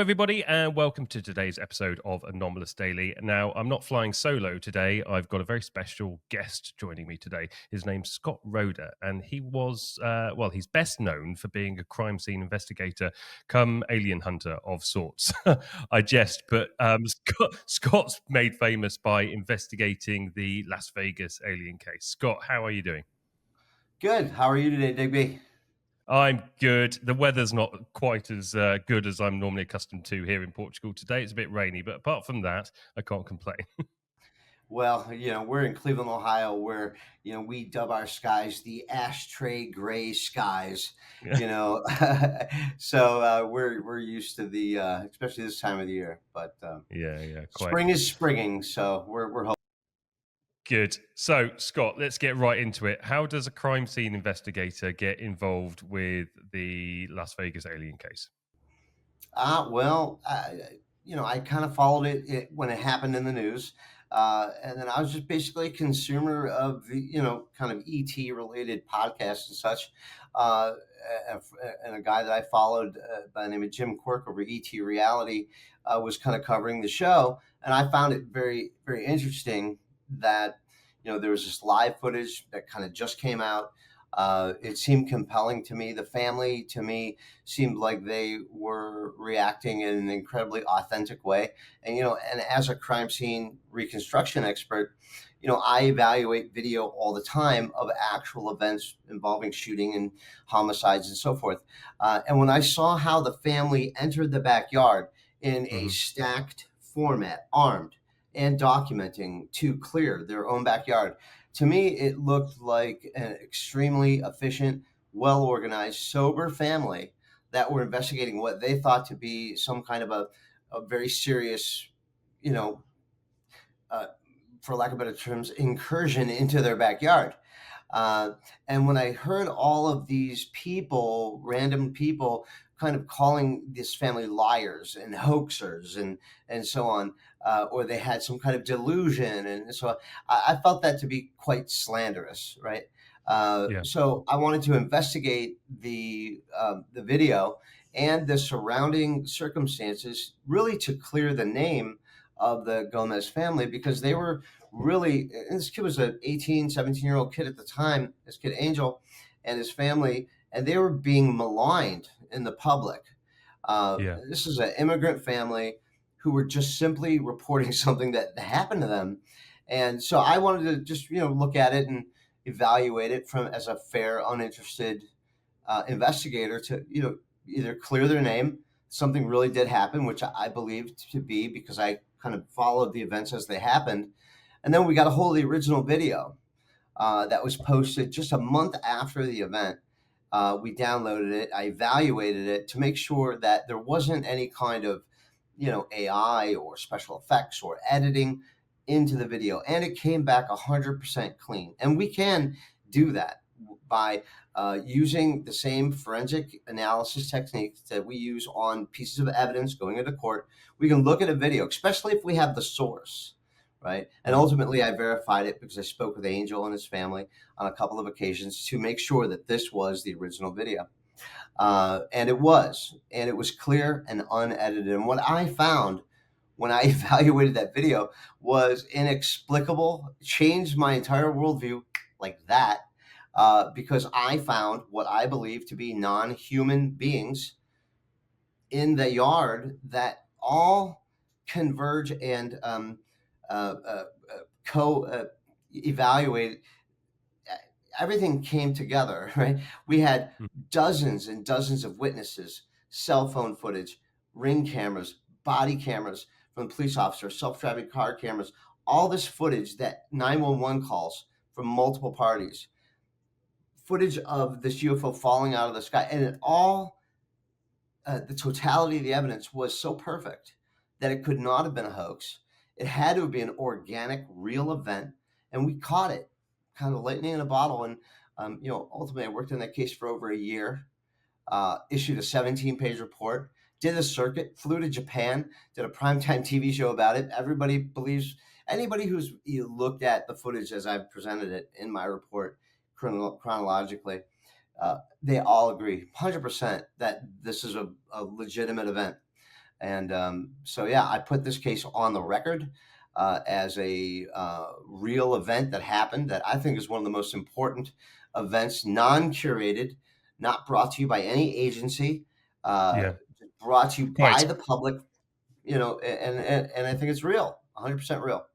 everybody, and welcome to today's episode of Anomalous Daily. Now, I'm not flying solo today. I've got a very special guest joining me today. His name's Scott Roeder, and he was, he's best known for being a crime scene investigator come alien hunter of sorts. I jest, but Scott's made famous by investigating the Las Vegas alien case. Scott, how are you doing? Good. How are you today, Digby? I'm good. The weather's not quite as good as I'm normally accustomed to here in Portugal today. It's a bit rainy, but apart from that, I can't complain. Well, we're in Cleveland, Ohio, where, we dub our skies the ashtray gray skies, Yeah, so we're used to the, especially this time of the year, but yeah, quite spring is springing, so we're hoping. good. So, Scott, let's get right into it. How does a crime scene investigator get involved with the Las Vegas alien case? Well, I kind of followed it when it happened in the news. And then I was just basically a consumer of the, kind of ET related podcasts and such. Uh, and a guy that I followed by the name of Jim Quirk over ET Reality was kind of covering the show. And I found it very, very interesting that, there was this live footage that kind of just came out. It seemed compelling to me. The family, to me, seemed like they were reacting in an incredibly authentic way. And as a crime scene reconstruction expert, I evaluate video all the time of actual events involving shooting and homicides and so forth. And when I saw how the family entered the backyard in a Hmm. stacked format, armed and documenting to clear their own backyard, to me, it looked like an extremely efficient, well organized, sober family that were investigating what they thought to be some kind of a very serious, you know, uh, for lack of better terms, incursion into their backyard. And when I heard all of these people, random people, kind of calling this family liars and hoaxers and so on, or they had some kind of delusion, and so I felt that to be quite slanderous, right? Yeah. So I wanted to investigate the video and the surrounding circumstances, really to clear the name of the Gomez family, because they were really, and this kid was an 18, 17-year-old kid at the time, this kid Angel and his family, and they were being maligned in the public. Yeah. This is an immigrant family who were just simply reporting something that happened to them. And so I wanted to just, look at it and evaluate it from as a fair, uninterested investigator to, either clear their name. Something really did happen, which I believed to be because I kind of followed the events as they happened. And then we got a hold of the original video that was posted just a month after the event. We downloaded it. I evaluated it to make sure that there wasn't any kind of, AI or special effects or editing into the video. And it came back 100% clean. And we can do that by using the same forensic analysis techniques that we use on pieces of evidence going into court. We can look at a video, especially if we have the source, right? And Mm. ultimately, I verified it because I spoke with Angel and his family on a couple of occasions to make sure that this was the original video. And it was clear and unedited. And what I found when I evaluated that video was inexplicable, changed my entire worldview like that, because I found what I believe to be non-human beings in the yard that all converge and uh, uh, co evaluate. Everything came together, right? We had Mm. dozens and dozens of witnesses, cell phone footage, ring cameras, body cameras from the police officer, self-driving car cameras, all this footage, that 911 calls from multiple parties, footage of this UFO falling out of the sky, and it all, the totality of the evidence was so perfect that it could not have been a hoax. It had to be an organic, real event, and we caught it, kind of lightning in a bottle. And ultimately, I worked on that case for over a year. Issued a 17-page report, did a circuit, flew to Japan, did a primetime TV show about it. Everybody believes, anybody who's looked at the footage as I've presented it in my report chronologically, they all agree 100% that this is a legitimate event. And so, yeah, I put this case on the record as a real event that happened that I think is one of the most important events, non curated, not brought to you by any agency, uh, Yeah. brought to you Quite. by the public, and I think it's real, 100% real.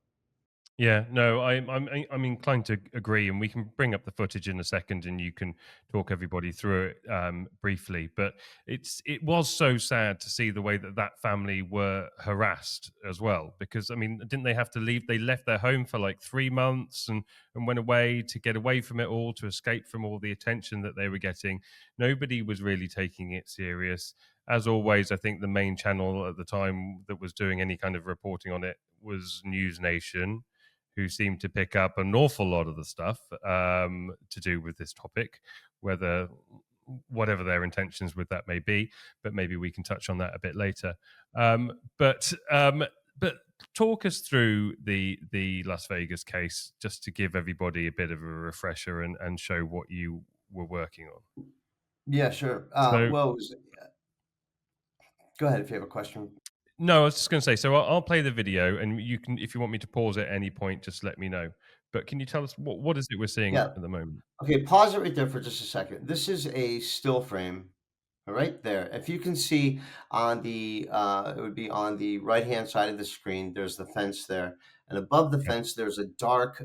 Yeah, no, I'm inclined to agree, and we can bring up the footage in a second, and you can talk everybody through it briefly. But it was so sad to see the way that that family were harassed as well, because I mean, didn't they have to leave? They left their home for like 3 months and went away to get away from it all, to escape from all the attention that they were getting. Nobody was really taking it serious. As always, I think the main channel at the time that was doing any kind of reporting on it was NewsNation, who seem to pick up an awful lot of the stuff to do with this topic, whether whatever their intentions with that may be. But maybe we can touch on that a bit later. But talk us through the Las Vegas case, just to give everybody a bit of a refresher and show what you were working on. Yeah, sure. So Go ahead if you have a question. no, I was just going to say. So I'll play the video, and you can, if you want me to pause at any point, just let me know. But can you tell us what is it we're seeing Yeah. at the moment? Okay, pause it right there for just a second. This is a still frame right there. If you can see on it would be on the right-hand side of the screen, there's the fence there. And above the Yeah. fence, there's a dark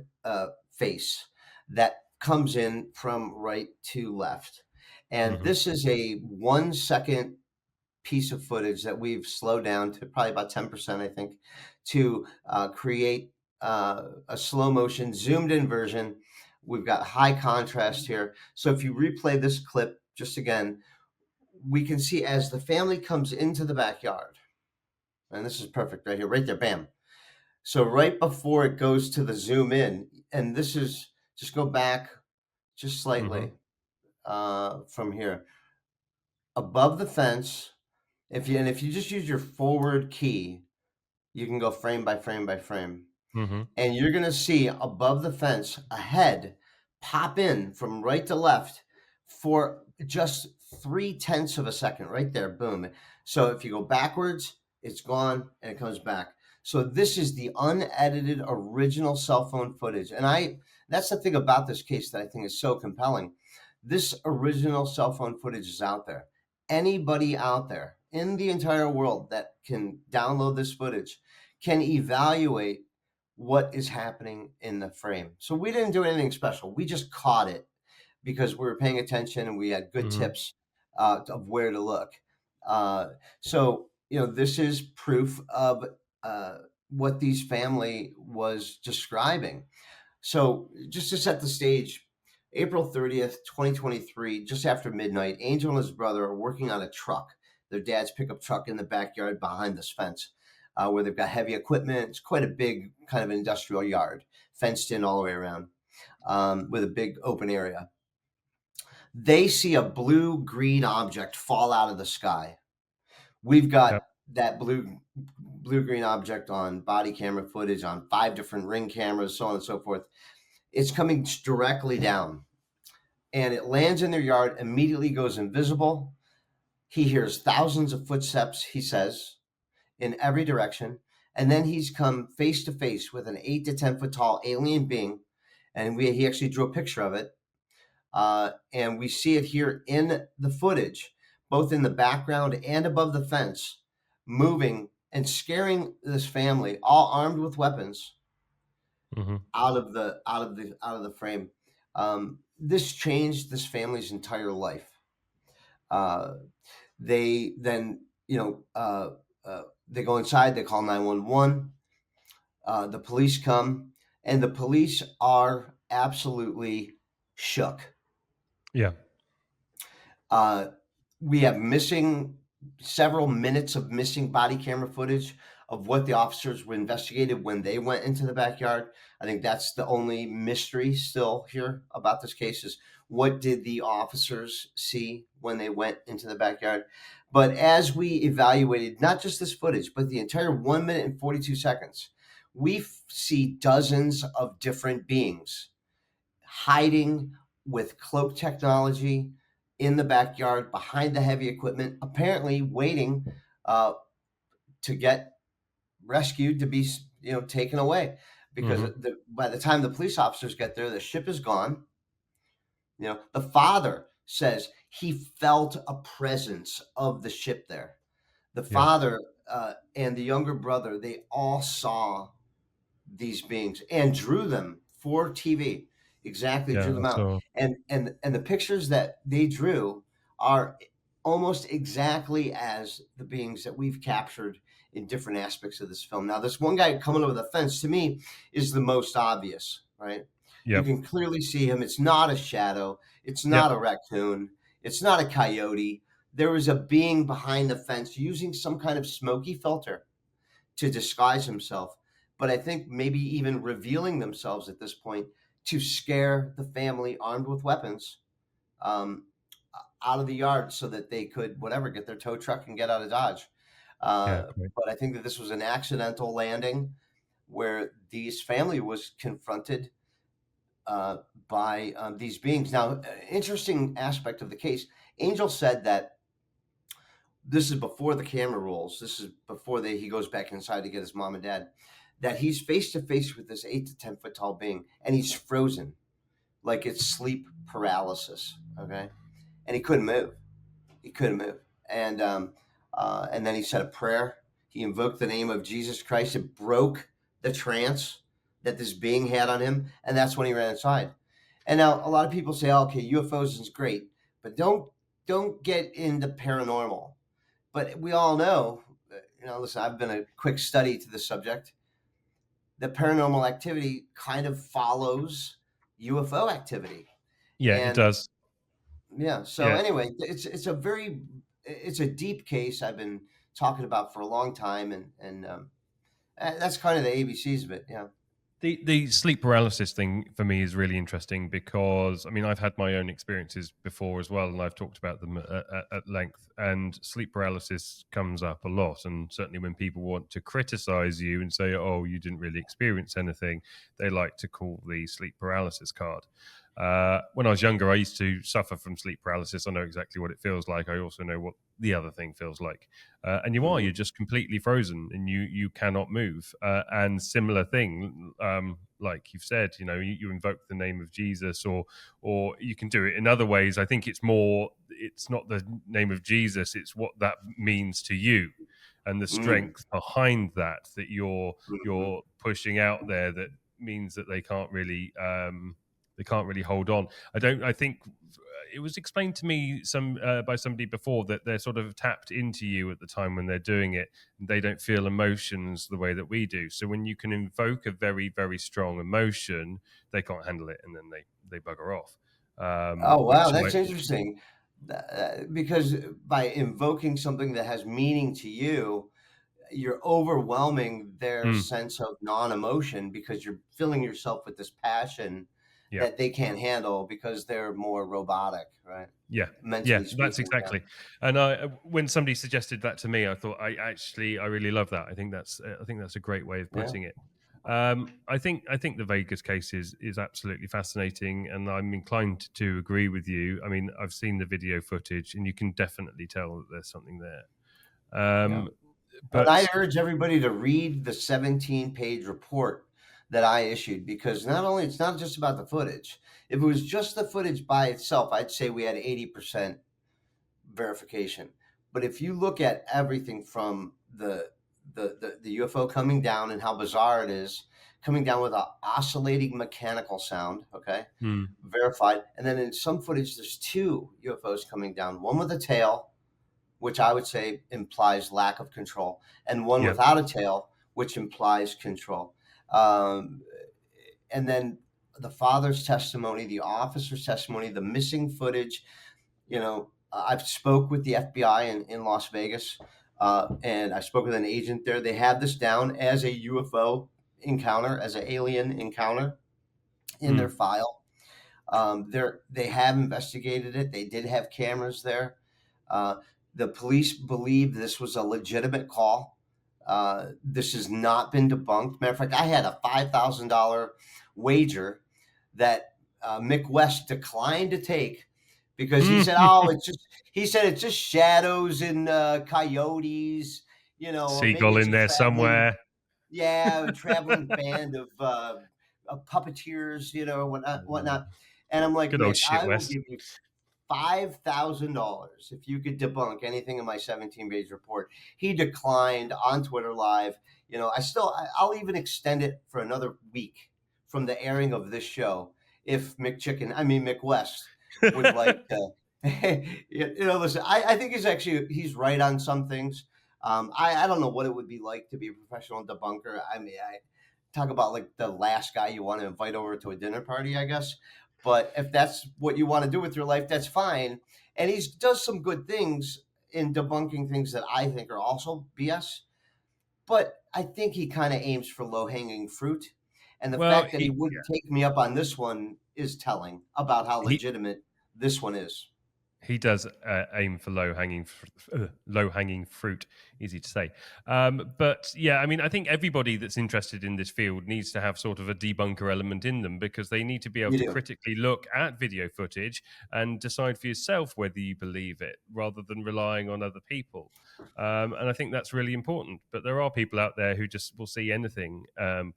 face that comes in from right to left. And Hmm. this is a 1 second piece of footage that we've slowed down to probably about 10%, I think, to create a slow motion, zoomed in version. We've got high contrast here. So if you replay this clip, just again, we can see as the family comes into the backyard, and this is perfect right here, right there, bam. So right before it goes to the zoom in, and this is just go back just Hmm. slightly from here above the fence. If you just use your forward key, you can go frame by frame by frame. Hmm. And you're going to see above the fence a head pop in from right to left for just 3/10 of a second, right there. Boom. So if you go backwards, it's gone and it comes back. So this is the unedited original cell phone footage. And that's the thing about this case that I think is so compelling. This original cell phone footage is out there. Anybody out there in the entire world that can download this footage can evaluate what is happening in the frame. So we didn't do anything special. We just caught it because we were paying attention and we had good Hmm. tips of where to look. So, this is proof of uh, what these family was describing. So just to set the stage, April 30th, 2023, just after midnight, Angel and his brother are working on a truck, their dad's pickup truck in the backyard behind this fence, where they've got heavy equipment. It's quite a big kind of industrial yard, fenced in all the way around, with a big open area. They see a blue-green object fall out of the sky. We've Yep. got that blue-green object on body camera footage, on 5 different Ring cameras, so on and so forth. It's coming directly down and it lands in their yard, immediately goes invisible. He hears thousands of footsteps, he says, in every direction. And then he's come face to face with an 8 to 10 foot tall alien being. And he actually drew a picture of it. And we see it here in the footage, both in the background and above the fence, moving and scaring this family, all armed with weapons, Hmm. out of the frame. This changed this family's entire life. Uh, they then, they go inside. They call 911. The police come, and the police are absolutely shook. Yeah. Uh, we have several minutes of missing body camera footage of what the officers were investigated when they went into the backyard. I think that's the only mystery still here about this case is what did the officers see when they went into the backyard. But as we evaluated not just this footage, but the entire 1 minute and 42 seconds, we see dozens of different beings hiding with cloak technology in the backyard behind the heavy equipment, apparently waiting uh, to get rescued, to be taken away, because Hmm. by the time the police officers get there, the ship is gone. The father says he felt a presence of the ship there. The Yeah. father and the younger brother, they all saw these beings and drew them for TV. Exactly, Yeah. drew I them out. saw. And the pictures that they drew are almost exactly as the beings that we've captured in different aspects of this film. Now, this one guy coming over the fence, to me, is the most obvious, right? You Yep. can clearly see him. It's not a shadow. It's not Yep. a raccoon. It's not a coyote. There is a being behind the fence using some kind of smoky filter to disguise himself, but I think maybe even revealing themselves at this point to scare the family armed with weapons um, out of the yard so that they could, whatever, get their tow truck and get out of Dodge. Yeah. Great. But I think that this was an accidental landing where this family was confronted uh, by these beings. Now, interesting aspect of the case, Angel said that this is before the camera rolls. This is before he goes back inside to get his mom and dad. That he's face to face with this 8 to 10 foot tall being, and he's frozen, like it's sleep paralysis. Okay, and he couldn't move. He couldn't move, and then he said a prayer. He invoked the name of Jesus Christ. It broke the trance that this being had on him, and that's when he ran inside. And now a lot of people say, oh, okay, UFOs is great, but don't get into paranormal. But we all know, listen, I've been a quick study to the subject. That paranormal activity kind of follows UFO activity. Yeah, it And does. yeah, so Yeah. anyway, it's a deep case I've been talking about for a long time, and that's kind of the ABCs of it. Yeah, The sleep paralysis thing for me is really interesting because I mean I've had my own experiences before as well, and I've talked about them at length. And sleep paralysis comes up a lot, and certainly when people want to criticize you and say, "Oh, you didn't really experience anything," they like to call the sleep paralysis card. When I was younger, I used to suffer from sleep paralysis. I know exactly what it feels like. I also know what the other thing feels like. And hmm you're just completely frozen and you cannot move. And similar thing, like you've said, you invoke the name of Jesus, or you can do it in other ways. I think it's not the name of Jesus, it's what that means to you and the mm strength behind that hmm you're pushing out there, that means that they can't really hold on. I think it was explained to me by somebody before that they're sort of tapped into you at the time when they're doing it. They don't feel emotions the way that we do. So when you can invoke a very, very strong emotion, they can't handle it, and then they bugger off. Oh wow, Which that's interesting. Because by invoking something that has meaning to you, you're overwhelming their mm, sense of non-emotion because you're filling yourself with this passion yeah. that they can't handle because they're more robotic, right? Yeah, yeah, Mentally that's speaking, yeah, exactly. And when somebody suggested that to me, I thought I really love that. I think that's a great way of yeah, putting it. I think the Vegas case is absolutely fascinating, and I'm inclined to agree with you. I mean, I've seen the video footage, and you can definitely tell that there's something there. yeah. Um, And I but urge everybody to read the 17-page report that I issued because not only it's not just about the footage. If it was just the footage by itself, I'd say we had 80% verification. But if you look at everything from the UFO coming down and how bizarre it is, coming down with a oscillating mechanical sound, okay, mm, verified, and then in some footage there's two UFOs coming down, one with a tail, which I would say implies lack of control, and one yeah, without a tail, which implies control. Um, and then the father's testimony, the officer's testimony, the missing footage, I've spoke with the FBI in Las Vegas, and I spoke with an agent there. They have this down as a UFO encounter, as an alien encounter in their mm, file. They have investigated it. They did have cameras there. Uh, the police believe this was a legitimate call. This has not been debunked. Matter of fact, I had a $5,000 wager that Mick West declined to take because he mm, said, "Oh, it's just," he said, "it's just shadows and coyotes." or maybe Seagull it's in a there traveling, somewhere. yeah, a traveling band of puppeteers, or Mm, whatnot. And I'm like, good old Mick, shit I will west. give you $5,000 if you could debunk anything in my 17-page report. He declined on Twitter Live. I'll even extend it for another week from the airing of this show if Mick West would like to. Listen, I think he's right on some things. I don't know what it would be like to be a professional debunker. I mean, I talk about like the last guy you want to invite over to a dinner party, I guess. But if that's what you want to do with your life, that's fine. And he does some good things in debunking things that I think are also BS. But I think he kind of aims for low hanging fruit. And the Well, fact that he wouldn't take me up on this one is telling about how he legitimate this one is. he does aim for low hanging fruit. Easy to say, but yeah, I mean, I think everybody that's interested in this field needs to have sort of a debunker element in them because they need to be able You to do. critically look at video footage and decide for yourself whether you believe it, rather than relying on other people. And I think that's really important. But there are people out there who just will see anything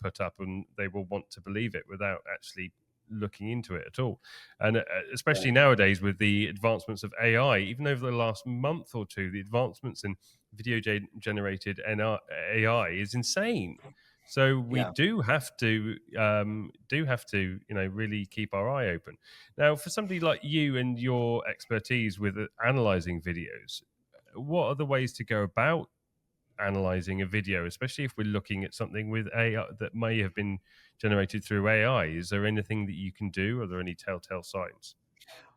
put up and they will want to believe it without actually looking into it at all. And especially Right. nowadays with the advancements of AI, even over the last month or two, the advancements in generated AI is insane. So we Yeah. do have to really keep our eye open. Now, for somebody like you and your expertise with analyzing videos, what are the ways to go about analyzing a video, especially if we're looking at something with AI that may have been generated through AI? Is there anything that you can do? Are there any telltale signs?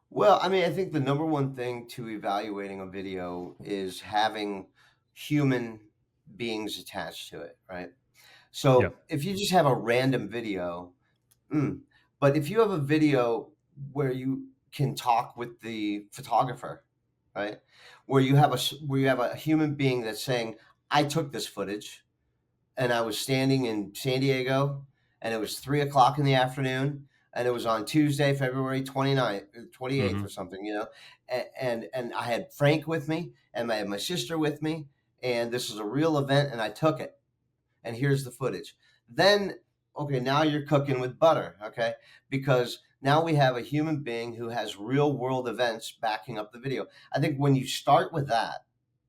Well, I mean, I think the number one thing to evaluating a video is having human beings attached to it, right? Yeah. So if you just have a random video, mm, but if you have a video where you can talk with the photographer, right? Where you have a human being that's saying, "I took this footage and I was standing in San Diego, and it was 3 o'clock in the afternoon, and it was on Tuesday, February 29th, 28th, or Hmm. something, and I had Frank with me, and I had my sister with me, and this is a real event, and I took it, and here's the footage." Then, okay, now you're cooking with butter, okay, because now we have a human being who has real world events backing up the video. I think when you start with that,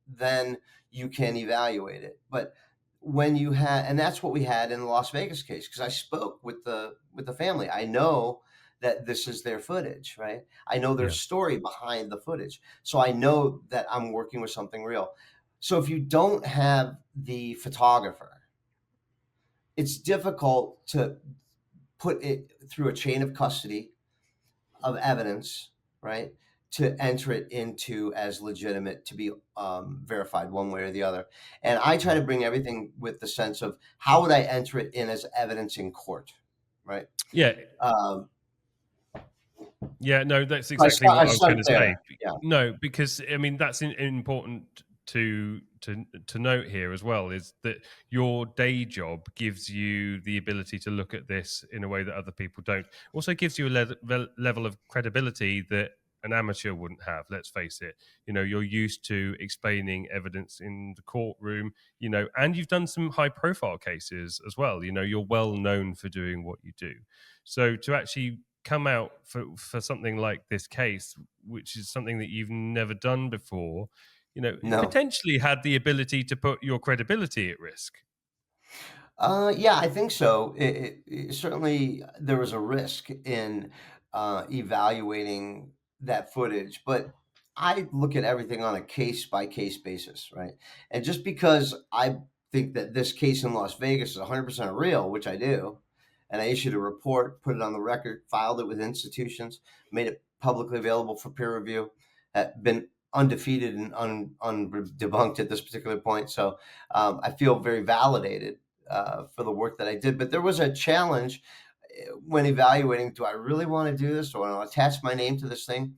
then you can evaluate it. But when you had, and that's what we had in the Las Vegas case, because I spoke with the family. I know that this is their footage, right? I know their Yeah. story behind the footage, so I know that I'm working with something real. So if you don't have the photographer, it's difficult to put it through a chain of custody of evidence, right? To enter it into as legitimate to be verified one way or the other. And I try to bring everything with the sense of how would I enter it in as evidence in court, right? Yeah. Um, Yeah, no, that's exactly I what I was start going to say. there. Yeah. No, because I mean that's important to note here as well, is that your day job gives you the ability to look at this in a way that other people don't. Also gives you a level of credibility that an amateur wouldn't have. Let's face it. You're used to explaining evidence in the courtroom. And you've done some high profile cases as well. You're well known for doing what you do. So to actually come out for something like this case, which is something that you've never done before, it No. potentially had the ability to put your credibility at risk. Yeah, I think so. Certainly, there was a risk in evaluating that footage, but I look at everything on a case by case basis, right? And just because I think that this case in Las Vegas is 100% real, which I do, and I issued a report, put it on the record, filed it with institutions, made it publicly available for peer review, been undefeated and debunked at this particular point. So I feel very validated for the work that I did. But there was a challenge when evaluating: do I really want to do this? Do I want to attach my name to this thing?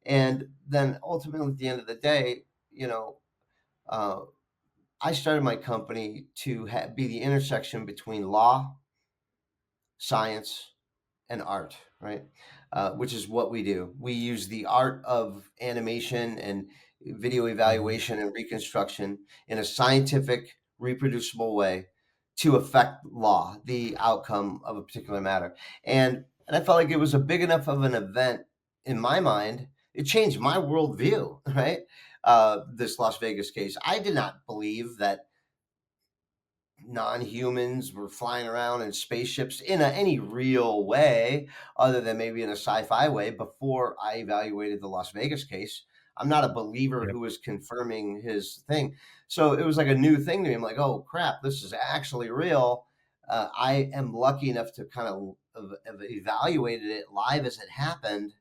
And then ultimately, at the end of the day, uh, I started my company to be the intersection between law, science, and art, right? Which is what we do. We use the art of animation and video Hmm. evaluation and reconstruction in a scientific, reproducible way to affect law, the outcome of a particular matter. And I felt like it was a big enough of an event in my mind. It changed my worldview, right? This Las Vegas case. I did not believe that non-humans were flying around in spaceships in any real way other than maybe in a sci-fi way before I evaluated the Las Vegas case. I'm not a believer Yep. who was confirming his thing. So it was like a new thing to me. I'm like, oh crap, this is actually real. I am lucky enough to kind of evaluated it live as it happened,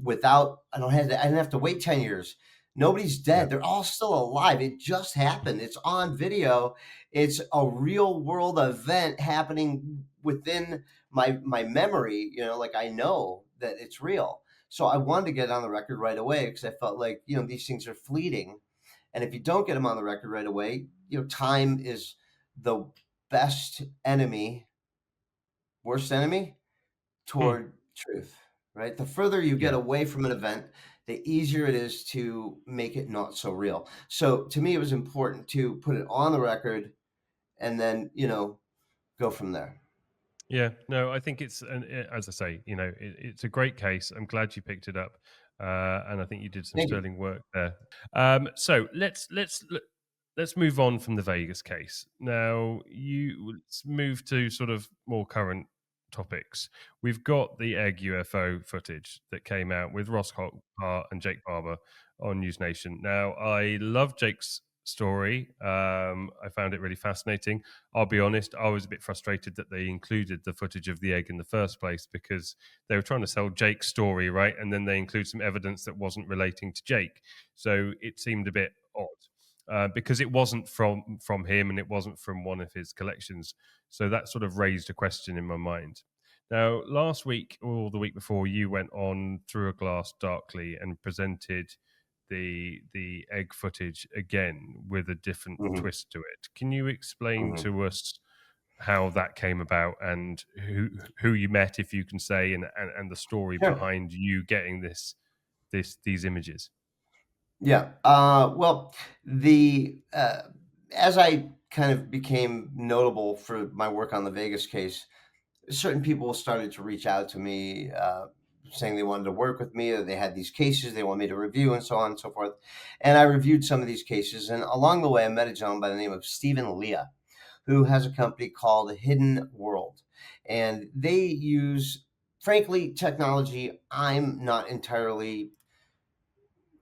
without I didn't have to wait 10 years. Nobody's dead. Yep. They're all still alive. It just happened. It's on video. It's a real world event happening within my memory, like I know that it's real. So I wanted to get it on the record right away because I felt like, these things are fleeting. And if you don't get them on the record right away, time is the best enemy, worst enemy Hmm. toward truth, right? The further you get Yeah. away from an event, the easier it is to make it not so real. So to me, it was important to put it on the record and then, go from there. Yeah, no, I think as I say, it's a great case. I'm glad you picked it up, and I think you did some Thank you. sterling work there. So let's move on from the Vegas case. Now, let's move to sort of more current topics. We've got the egg UFO footage that came out with Ross Hart and Jake Barber on NewsNation. Now, I love Jake's story. I found it really fascinating. I'll be honest, I was a bit frustrated that they included the footage of the egg in the first place because they were trying to sell Jake's story, right? And then they include some evidence that wasn't relating to Jake. So it seemed a bit odd. Because it wasn't from him and it wasn't from one of his collections, so that sort of raised a question in my mind. Now, last week or the week before, you went on Through a Glass Darkly and presented the egg footage again with a different Hmm. twist to it. Can you explain Hmm. to us how that came about and who you met, if you can say, and the story Sure. behind you getting these images? Yeah. Well, the as I kind of became notable for my work on the Vegas case, certain people started to reach out to me, saying they wanted to work with me, or they had these cases they want me to review, and so on and so forth. And I reviewed some of these cases, and along the way, I met a gentleman by the name of Stephen Leah, who has a company called Hidden World, and they use, frankly, technology I'm not entirely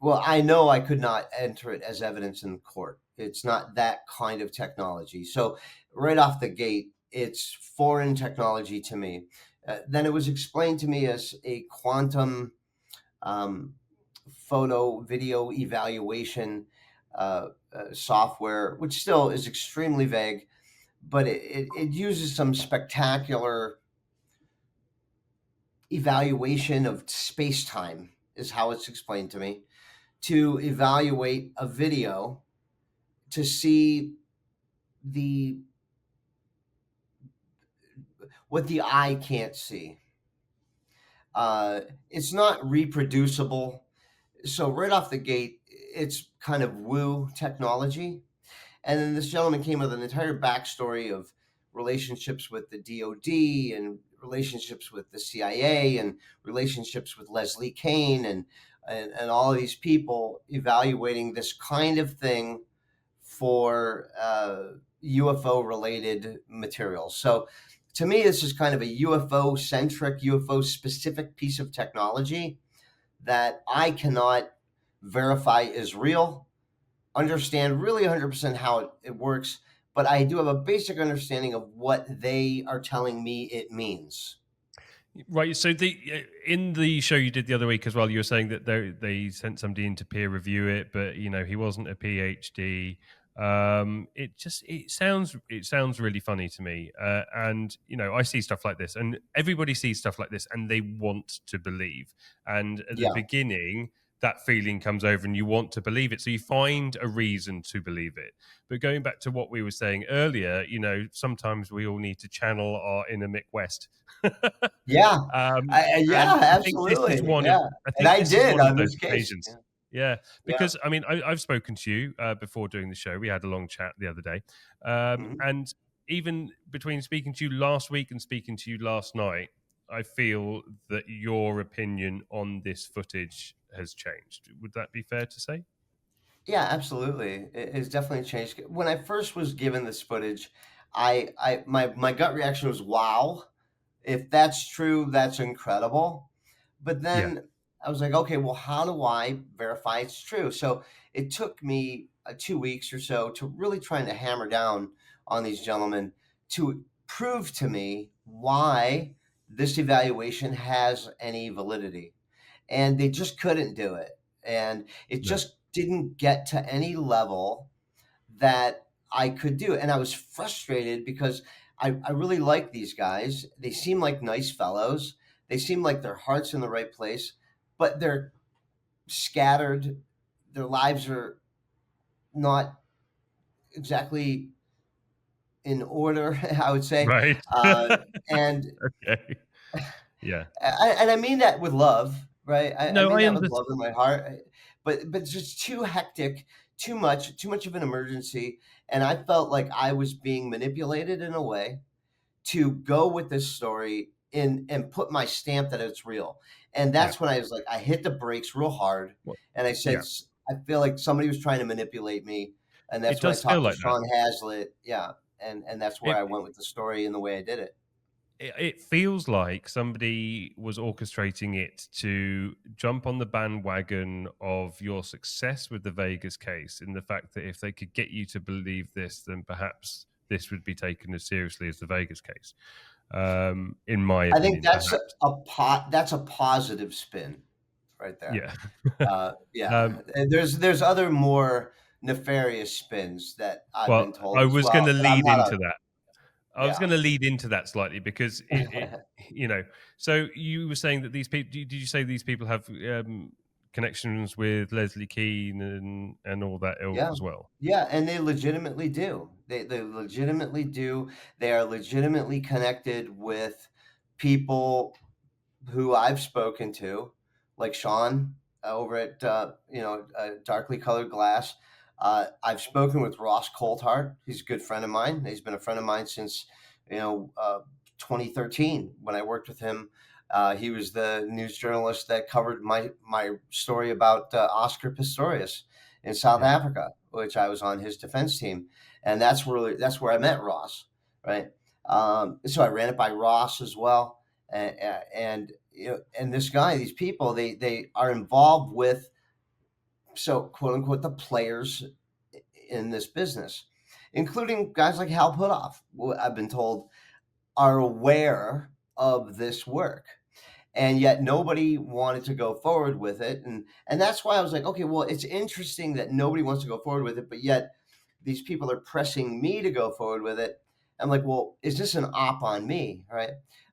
well. I know I could not enter it as evidence in court. It's not that kind of technology. So, right off the gate, it's foreign technology to me. Then it was explained to me as a quantum, um, photo video evaluation software, which still is extremely vague, but it uses some spectacular evaluation of space time, is how it's explained to me, to evaluate a video to see the what the eye can't see. It's not reproducible. So right off the gate, it's kind of woo technology. And then this gentleman came with an entire backstory of relationships with the DOD and relationships with the CIA and relationships with Leslie Kean and all of these people evaluating this kind of thing for UFO related materials. So to me, this is kind of a UFO centric, UFO specific piece of technology that I cannot verify is real, understand really 100% how it works, but I do have a basic understanding of what they are telling me it means. Right. So in the show you did the other week as well, you were saying that they sent somebody in to peer review it, but he wasn't a PhD. It sounds really funny to me, and I see stuff like this, and everybody sees stuff like this, and they want to believe. And at the Yeah. beginning, that feeling comes over, and you want to believe it, so you find a reason to believe it. But going back to what we were saying earlier, sometimes we all need to channel our inner Mick West. Yeah. Um, Yeah, and I think this is absolutely. one of Yeah. I And think I this is did one of on those this case. occasions. Yeah. Yeah, Yeah. because I mean, I've spoken to you before doing the show. We had a long chat the other day, Mhm. and even between speaking to you last week and speaking to you last night, I feel that your opinion on this footage has changed. Would that be fair to say? Yeah, absolutely. It's definitely changed. When I first was given this footage, my gut reaction was, "Wow, if that's true, that's incredible." But Yeah, then I was like, "Okay, well, how do I verify it's true?" So it took me 2 weeks or so to really trying to hammer down on these gentlemen to prove to me why this evaluation has any validity, and they just couldn't do it. And it no, just didn't get to any level that I could do. And I was frustrated because I really like these guys. They seem like nice fellows. They seem like their heart's in the right place, but they're scattered. Their lives are not exactly in order, I would say. right. Uh, and Okay, yeah. and I mean that with love, right? I No, mean I that with understand. love in my heart. But it's just too hectic, too much of an emergency, and I felt like I was being manipulated in a way to go with this story and put my stamp that it's real. And Yeah, that's when I was like, I hit the brakes real hard, well, and I said, yeah. I feel like somebody was trying to manipulate me, and It that's when I does feel talked to like that. Sean Hazlitt, yeah, and that's where It I went with the story and the way I did it. it feels like somebody was orchestrating it to jump on the bandwagon of your success with the Vegas case, in the fact that if they could get you to believe this, then perhaps this would be taken as seriously as the Vegas case. In my I think opinion, that's perhaps. that's a positive spin right there. Yeah. Yeah, um, and there's other more nefarious spins that I've well, been told I as was going well, to but I'm lead not into a that. I was yeah. going to lead into that slightly because you know, so you were saying that these people, did you say these people have connections with Leslie Keane and all that ilk Yeah. as well? Yeah, and they legitimately do. They legitimately do. They are legitimately connected with people who I've spoken to, like Sean over at Darkly Colored Glass. I've spoken with Ross Coulthart. He's a good friend of mine. He's been a friend of mine since you know uh, 2013 when I worked with him. He was the news journalist that covered my story about Oscar Pistorius in South Yeah, Africa, which I was on his defense team, and that's where I met Ross. Right. So I ran it by Ross as well, and and this guy, these people, they are involved with so quote unquote the players in this business, including guys like Hal Puthoff, who I've been told are aware of this work, and yet nobody wanted to go forward with it, and that's why I was like, okay, well, it's interesting that nobody wants to go forward with it, but yet these people are pressing me to go forward with it. I'm like, well, is this an op on me, right?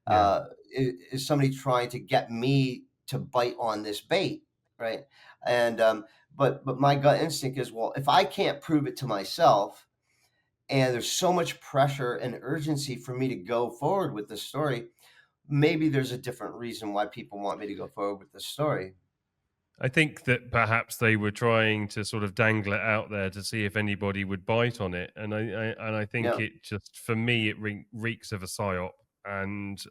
yeah. Is somebody trying to get me to bite on this bait, right? And but my gut instinct is, well, if I can't prove it to myself, and there's so much pressure and urgency for me to go forward with this story, maybe there's a different reason why people want me to go forward with this story. I think that perhaps they were trying to sort of dangle it out there to see if anybody would bite on it, and I think Yeah. it just, for me, it reeks of a psyop, and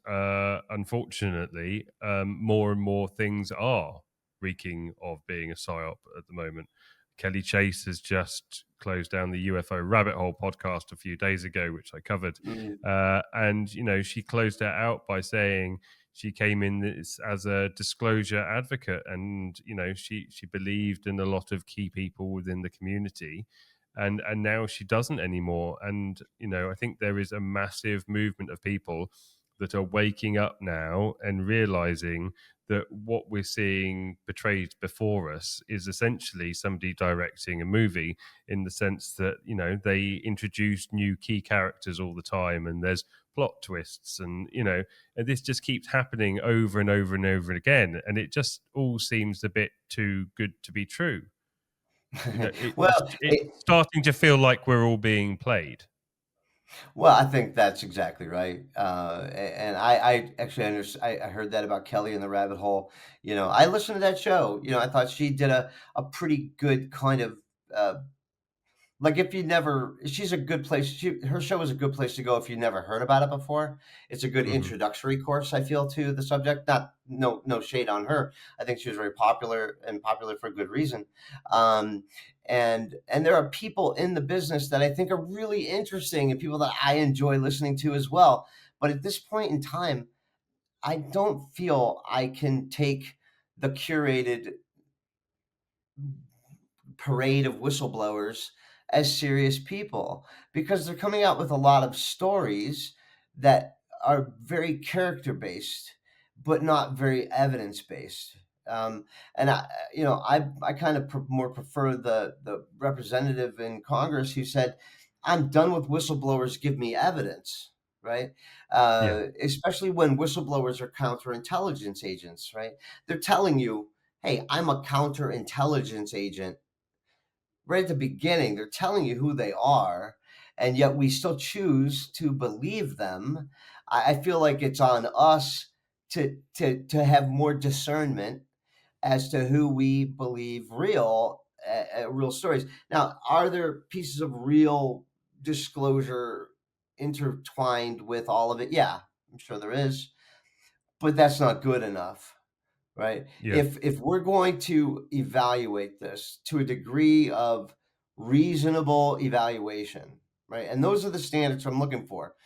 unfortunately, more and more things are reeking of being a psyop at the moment. Kelly Chase has just closed down the UFO Rabbit Hole podcast a few days ago, which I covered, Mm. and she closed it out by saying she came in as a disclosure advocate, and she believed in a lot of key people within the community, and now she doesn't anymore. And I think there is a massive movement of people that are waking up now and realizing that what we're seeing portrayed before us is essentially somebody directing a movie, in the sense that they introduce new key characters all the time, and there's plot twists, and this just keeps happening over and over and over again, and it just all seems a bit too good to be true. Well, It's starting to feel like we're all being played. Well, I think that's exactly right. And I actually I heard that about Kelly and the Rabbit Hole. I listened to that show. I thought she did a pretty good kind of uh, like, if you never she's a good place her show is a good place to go if you never heard about it before. It's a good Hmm. introductory course, I feel, to the subject. Not no shade on her. I think she was very popular and popular for a good reason. Um, and there are people in the business that I think are really interesting and people that I enjoy listening to as well. But at this point in time, I don't feel I can take the curated parade of whistleblowers as serious people because they're coming out with a lot of stories that are very character based but not very evidence based. And I kind of more prefer the representative in Congress who said, I'm done with whistleblowers, give me evidence. Right. Yeah, Especially when whistleblowers are counterintelligence agents. Right. They're telling you, hey, I'm a counterintelligence agent. Right at the beginning, they're telling you who they are, and yet we still choose to believe them. I feel like it's on us to have more discernment as to who we believe real stories. Now, are there pieces of real disclosure intertwined with all of it? Yeah, I'm sure there is, but that's not good enough. Right? yeah, If we're going to evaluate this to a degree of reasonable evaluation, right? And those are the standards I'm looking for.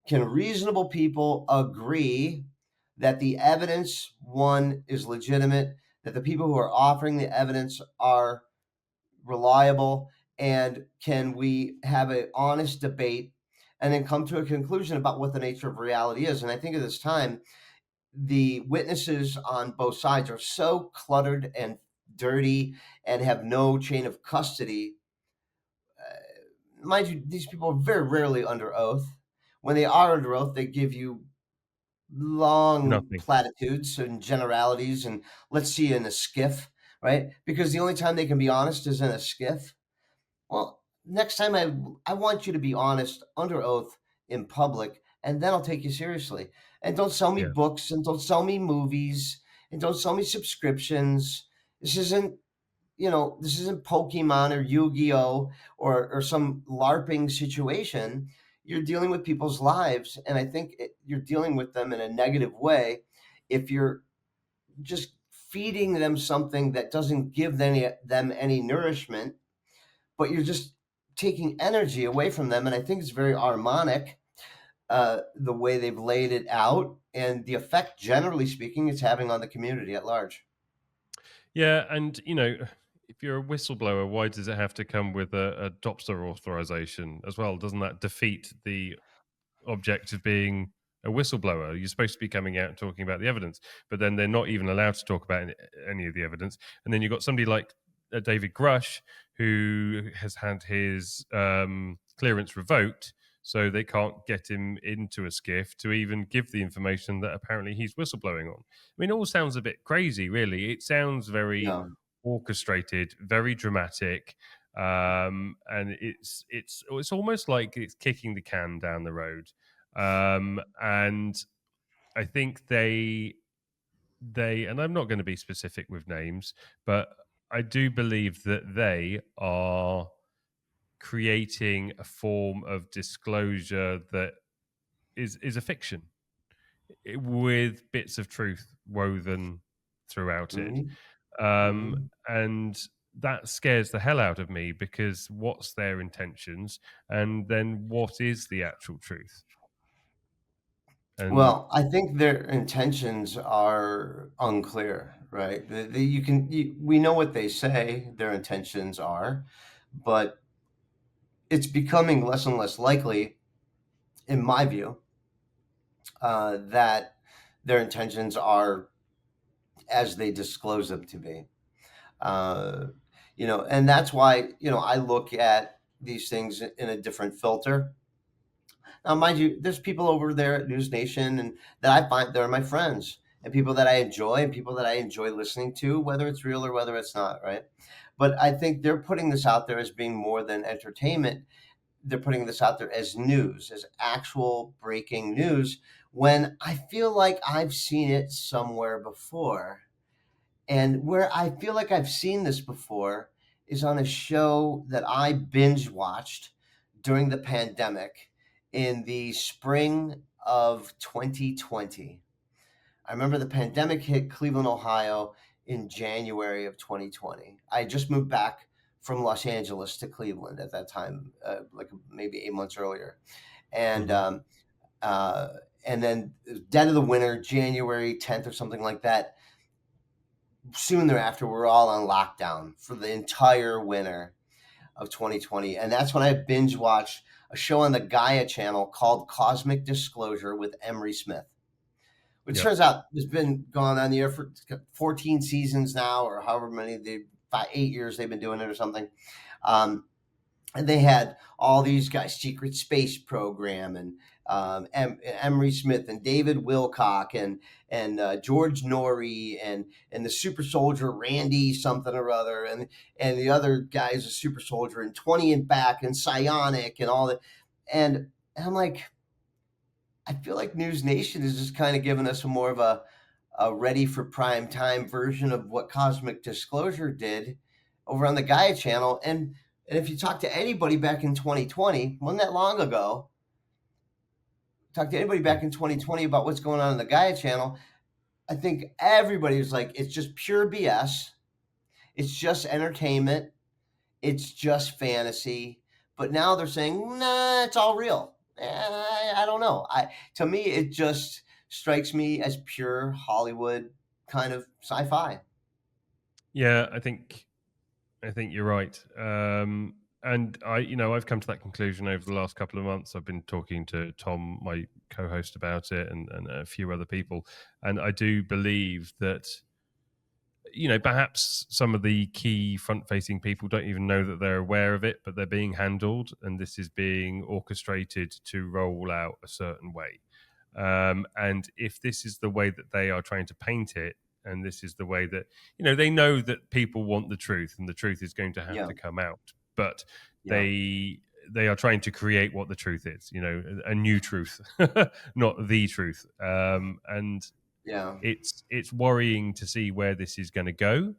Can reasonable people agree that the evidence, one, is legitimate, that the people who are offering the evidence are reliable, and can we have an honest debate and then come to a conclusion about what the nature of reality is? And I think at this time, the witnesses on both sides are so cluttered and dirty and have no chain of custody. Mind you, these people are very rarely under oath. When they are under oath, they give you long nothing. platitudes and generalities and let's see you in a skiff, right? Because the only time they can be honest is in a skiff. Well, next time I want you to be honest under oath in public, and then I'll take you seriously. And don't sell me Yeah, books, and don't sell me movies, and don't sell me subscriptions. This isn't, this isn't Pokemon or Yu-Gi-Oh or some LARPing situation. You're dealing with people's lives, and I think you're dealing with them in a negative way if you're just feeding them something that doesn't give them any nourishment, but you're just taking energy away from them. And I think it's very harmonic, the way they've laid it out and the effect, generally speaking, it's having on the community at large. yeah, and if you're a whistleblower, why does it have to come with a DOPSR authorization as well? Doesn't that defeat the object of being a whistleblower? You're supposed to be coming out and talking about the evidence, but then they're not even allowed to talk about any of the evidence. And then you've got somebody like David Grush, who has had his clearance revoked, so they can't get him into a skiff to even give the information that apparently he's whistleblowing on. I mean, it all sounds a bit crazy, really. It sounds very Yeah. orchestrated, very dramatic, and it's almost like it's kicking the can down the road. And I think they and I'm not going to be specific with names, but I do believe that they are creating a form of disclosure that is a fiction with bits of truth woven throughout it. Hmm. Um, Hmm. and that scares the hell out of me because what's their intentions and then what is the actual truth? And Well, I think their intentions are unclear, right? We know what they say their intentions are, but it's becoming less and less likely, in my view, that their intentions are as they disclose them to be. Uh, and that's why, I look at these things in a different filter. Now, mind you, there's people over there at NewsNation and that I find they're my friends and people that I enjoy and people that I enjoy listening to, whether it's real or whether it's not, right? But I think they're putting this out there as being more than entertainment they're putting this out there as news, as actual breaking news, when I feel like I've seen it somewhere before. And where I feel like I've seen this before is on a show that I binge watched during the pandemic in the spring of 2020. I remember the pandemic hit Cleveland, Ohio in January of 2020. I had just moved back from Los Angeles to Cleveland at that time, like maybe 8 months earlier. And Hmm. um, uh, and then dead of the winter, January 10th or something like that. Soon thereafter, we're all on lockdown for the entire winter of 2020. And that's when I binge watched a show on the Gaia channel called Cosmic Disclosure with Emery Smith, which Yep. turns out has been going on the air for 14 seasons now, or however many, 8 years they've been doing it or something. Um, and they had all these guys, Secret Space Program, and Emery Smith, and David Wilcock, and George Norrie, and the super soldier Randy something or other, and the other guys, a super soldier, and 20 and Back, and Psionic, and all that. And I'm like, I feel like News Nation is just kind of giving us a more of a ready for prime time version of what Cosmic Disclosure did over on the Gaia channel. And if you talk to anybody back in 2020, wasn't that long ago, talk to anybody back in 2020 about what's going on in the Gaia channel, I think everybody was like, it's just pure BS. It's just entertainment. It's just fantasy. But now they're saying, nah, it's all real. I don't know. To me, it just strikes me as pure Hollywood kind of sci-fi. Yeah, I think you're right. And I've come to that conclusion over the last couple of months. I've been talking to Tom, my co-host, about it, and a few other people, and I do believe that perhaps some of the key front-facing people don't even know that they're aware of it, but they're being handled, and this is being orchestrated to roll out a certain way. And if this is the way that they are trying to paint it, and this is the way that they know that people want the truth, and the truth is going to have Yeah, to come out, but yeah, they are trying to create what the truth is, a new truth, not the truth. And yeah, it's worrying to see where this is going to go,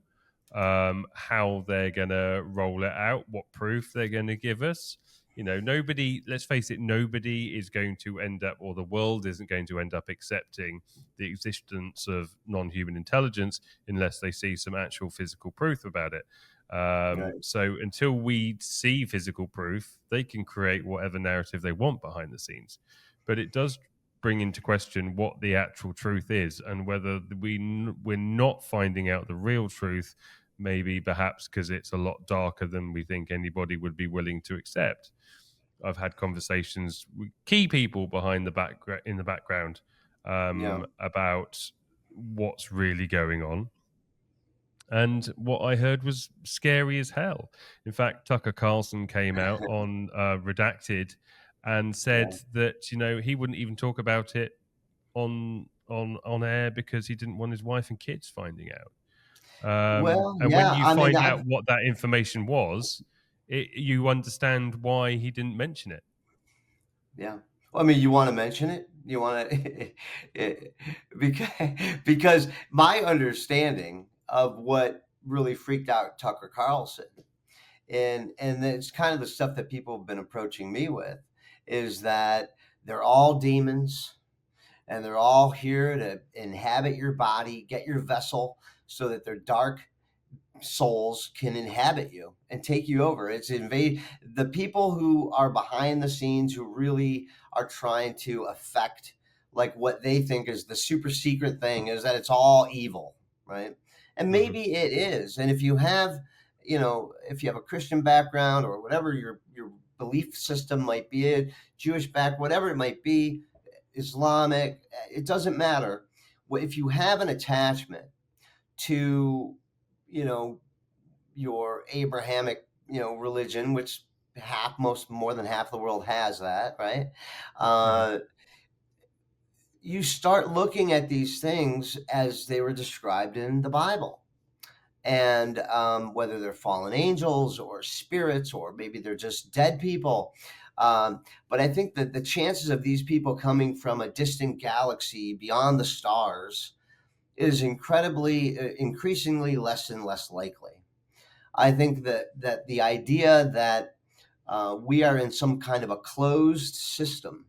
how they're going to roll it out, what proof they're going to give us. Nobody, let's face it, nobody is going to end up, or the world isn't going to end up accepting the existence of non-human intelligence unless they see some actual physical proof about it. right, So until we see physical proof, they can create whatever narrative they want behind the scenes. But it does bring into question what the actual truth is, and whether we're not finding out the real truth, maybe perhaps because it's a lot darker than we think anybody would be willing to accept. I've had conversations with key people behind the background yeah. about what's really going on. And what I heard was scary as hell. In fact, Tucker Carlson came out on Redacted and said Yeah. that he wouldn't even talk about it on air because he didn't want his wife and kids finding out. Well, And when yeah. you I mean, find out what that information was, you understand why he didn't mention it. yeah. Well, I mean, you want to mention it? You want to, because because my understanding of what really freaked out Tucker Carlson, and it's kind of the stuff that people have been approaching me with, is that they're all demons, and they're all here to inhabit your body, get your vessel, so that their dark souls can inhabit you and take you over. It's invade the people who are behind the scenes, who really are trying to affect, like, what they think is the super secret thing, is that it's all evil, right? And Hmm. maybe it is. And if you have, if you have a Christian background, or whatever your belief system might be, a Jewish back, whatever it might be, Islamic, it doesn't matter. If you have an attachment to, you know, your Abrahamic, religion, which more than half the world has that, right? Hmm. Uh, you start looking at these things as they were described in the Bible. And whether they're fallen angels or spirits, or maybe they're just dead people, But I think that the chances of these people coming from a distant galaxy beyond the stars is increasingly less and less likely. I think that the idea that we are in some kind of a closed system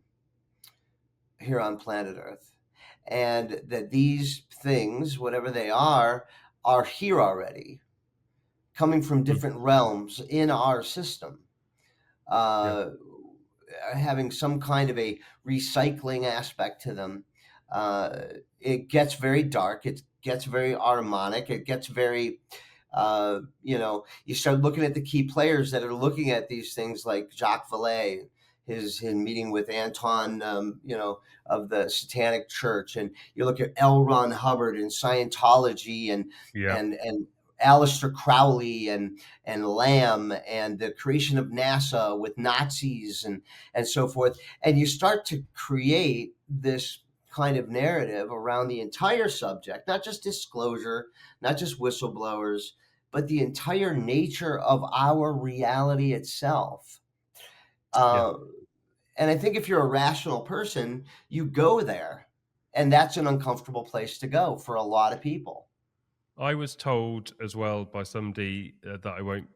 here on planet Earth, and that these things, whatever they are here already, coming from Mm, different realms in our system, yeah, uh, having some kind of a recycling aspect to them. Uh, it gets very dark. It gets very harmonic. It gets very, you start looking at the key players that are looking at these things like Jacques Vallée, his meeting with Anton, of the Satanic Church, and you look at L. Ron Hubbard and Scientology, yeah, and Aleister Crowley and Lamb, and the creation of NASA with Nazis and so forth. And you start to create this kind of narrative around the entire subject, not just disclosure, not just whistleblowers, but the entire nature of our reality itself. yeah. Uh, and I think if you're a rational person, you go there. And that's an uncomfortable place to go for a lot of people. I was told as well by somebody that I won't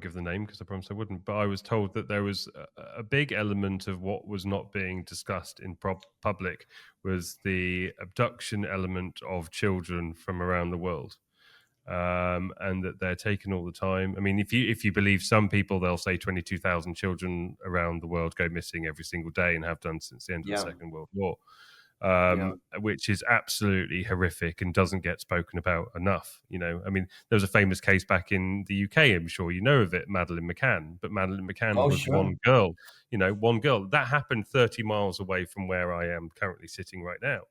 give the name because I promised I wouldn't. But I was told that there was a big element of what was not being discussed in public was the abduction element of children from around the world, and that they're taken all the time. I mean, if you believe some people, they'll say 22,000 children around the world go missing every single day and have done since the end of the Yeah. Second World War, Yeah. which is absolutely horrific and doesn't get spoken about enough. I mean, there was a famous case back in the UK. I'm sure you know of it, Madeleine McCann. But Madeleine McCann Oh, was sure. one girl. One girl that happened 30 miles away from where I am currently sitting right now.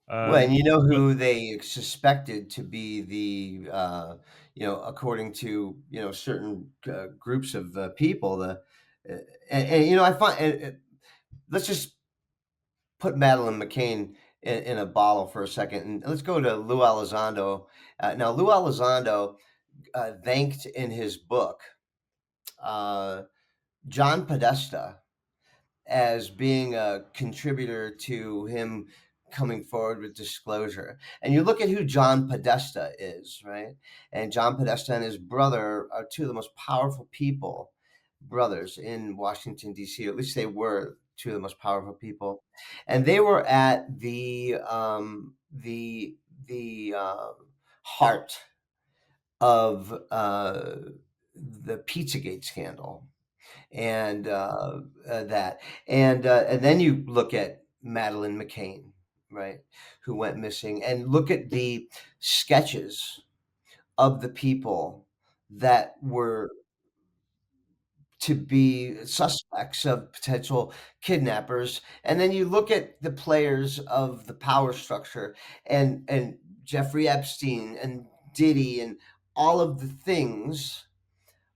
Well, and you know But who they suspected to be according to, certain groups of people, I find, let's just put Madeline McCain in a bottle for a second, and let's go to Lou Elizondo. Now, Lou Elizondo thanked in his book uh, John Podesta as being a contributor to him coming forward with disclosure. And you look at who John Podesta is, right? And John Podesta and his brother are two of the most powerful brothers in Washington, D.C., or at least they were two of the most powerful people. And they were at the heart of the Pizzagate scandal, and that, and then you look at Madeline McCain, right, who went missing, and look at the sketches of the people that were to be suspects of potential kidnappers, and then you look at the players of the power structure, and Jeffrey Epstein and Diddy and all of the things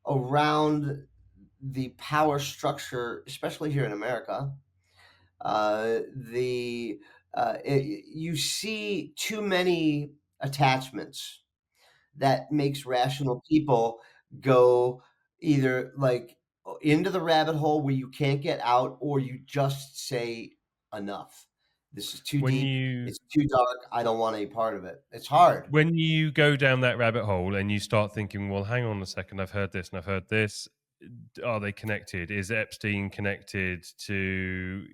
around the power structure, especially here in America. You see too many attachments that makes rational people go either like into the rabbit hole where you can't get out, or you just say enough. This is too when deep. you It's too dark. I don't want any part of it. It's hard. when you go down that rabbit hole and you start thinking, well, hang on a second, I've heard this and I've heard this. Are they connected? Is Epstein connected to,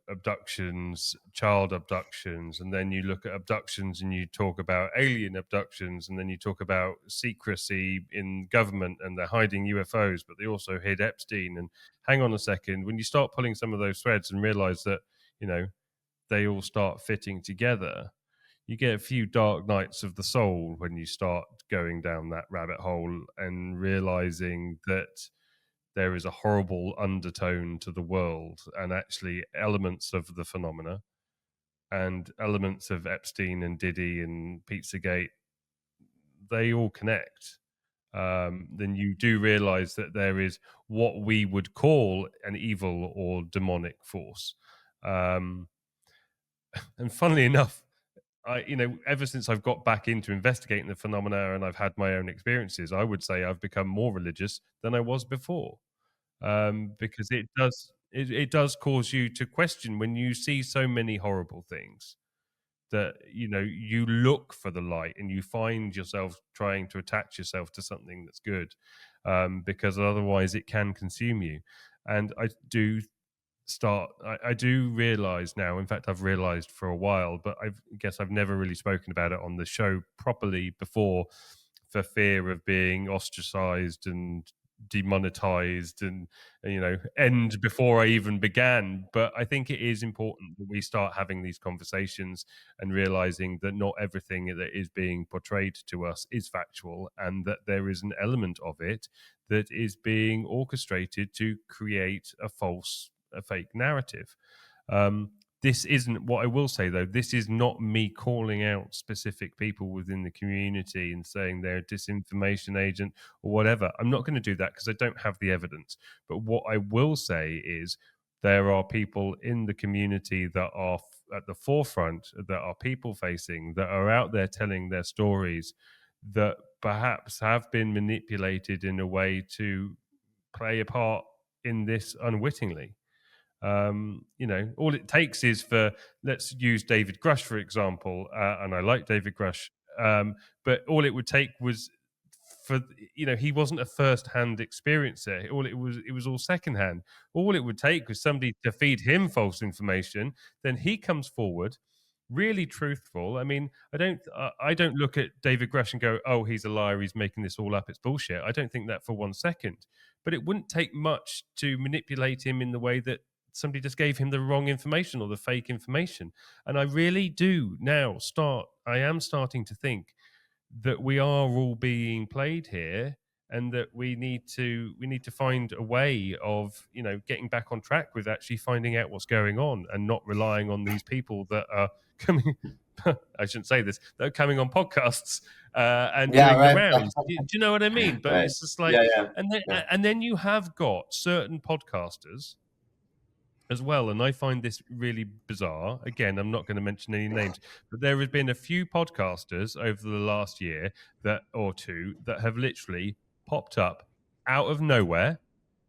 abductions, child abductions? And then you look at abductions and you talk about alien abductions, and then you talk about secrecy in government and they're hiding UFOs, but they also hid Epstein. And hang on a second, when you start pulling some of those threads and realize that, you know, they all start fitting together, you get a few dark nights of the soul when you start going down that rabbit hole and realizing that there is a horrible undertone to the world, and actually elements of the phenomena and elements of Epstein and Diddy and Pizzagate, they all connect. Then you do realize that there is what we would call an evil or demonic force. Um, and funnily enough, ever since I've got back into investigating the phenomena and I've had my own experiences, I would say I've become more religious than I was before, because it does. It does cause you to question when you see so many horrible things that you look for the light and you find yourself trying to attach yourself to something that's good, because otherwise it can consume you. And I do realize now, in fact I've realized for a while, but I guess I've never really spoken about it on the show properly before, for fear of being ostracized and demonetized and end before I even began. But I think it is important that we start having these conversations and realizing that not everything that is being portrayed to us is factual, and that there is an element of it that is being orchestrated to create a fake narrative. This isn't, what I will say though, this is not me calling out specific people within the community and saying they're a disinformation agent or whatever. I'm not going to do that because I don't have the evidence. But what I will say is there are people in the community that are at the forefront, that are people facing, that are out there telling their stories, that perhaps have been manipulated in a way to play a part in this unwittingly. All it takes is for, let's use David Grush for example, and I like David Grush, but all it would take was for, he wasn't a first-hand experiencer. It was all secondhand. All it would take was somebody to feed him false information. Then he comes forward, really truthful. I mean, I don't look at David Grush and go, "Oh, he's a liar. He's making this all up. It's bullshit." I don't think that for 1 second. But it wouldn't take much to manipulate him in the way that somebody just gave him the wrong information or the fake information. And I really do now I am starting to think that we are all being played here, and that we need to find a way of getting back on track with actually finding out what's going on, and not relying on these people that are coming I shouldn't say this, that are coming on podcasts and Yeah, doing the right. rounds. Do you know what I mean? But Right. it's just like, Yeah, yeah, yeah, and then you have got certain podcasters as well. And I find this really bizarre. Again, I'm not going to mention any names, but there have been a few podcasters over the last year or two that have literally popped up out of nowhere.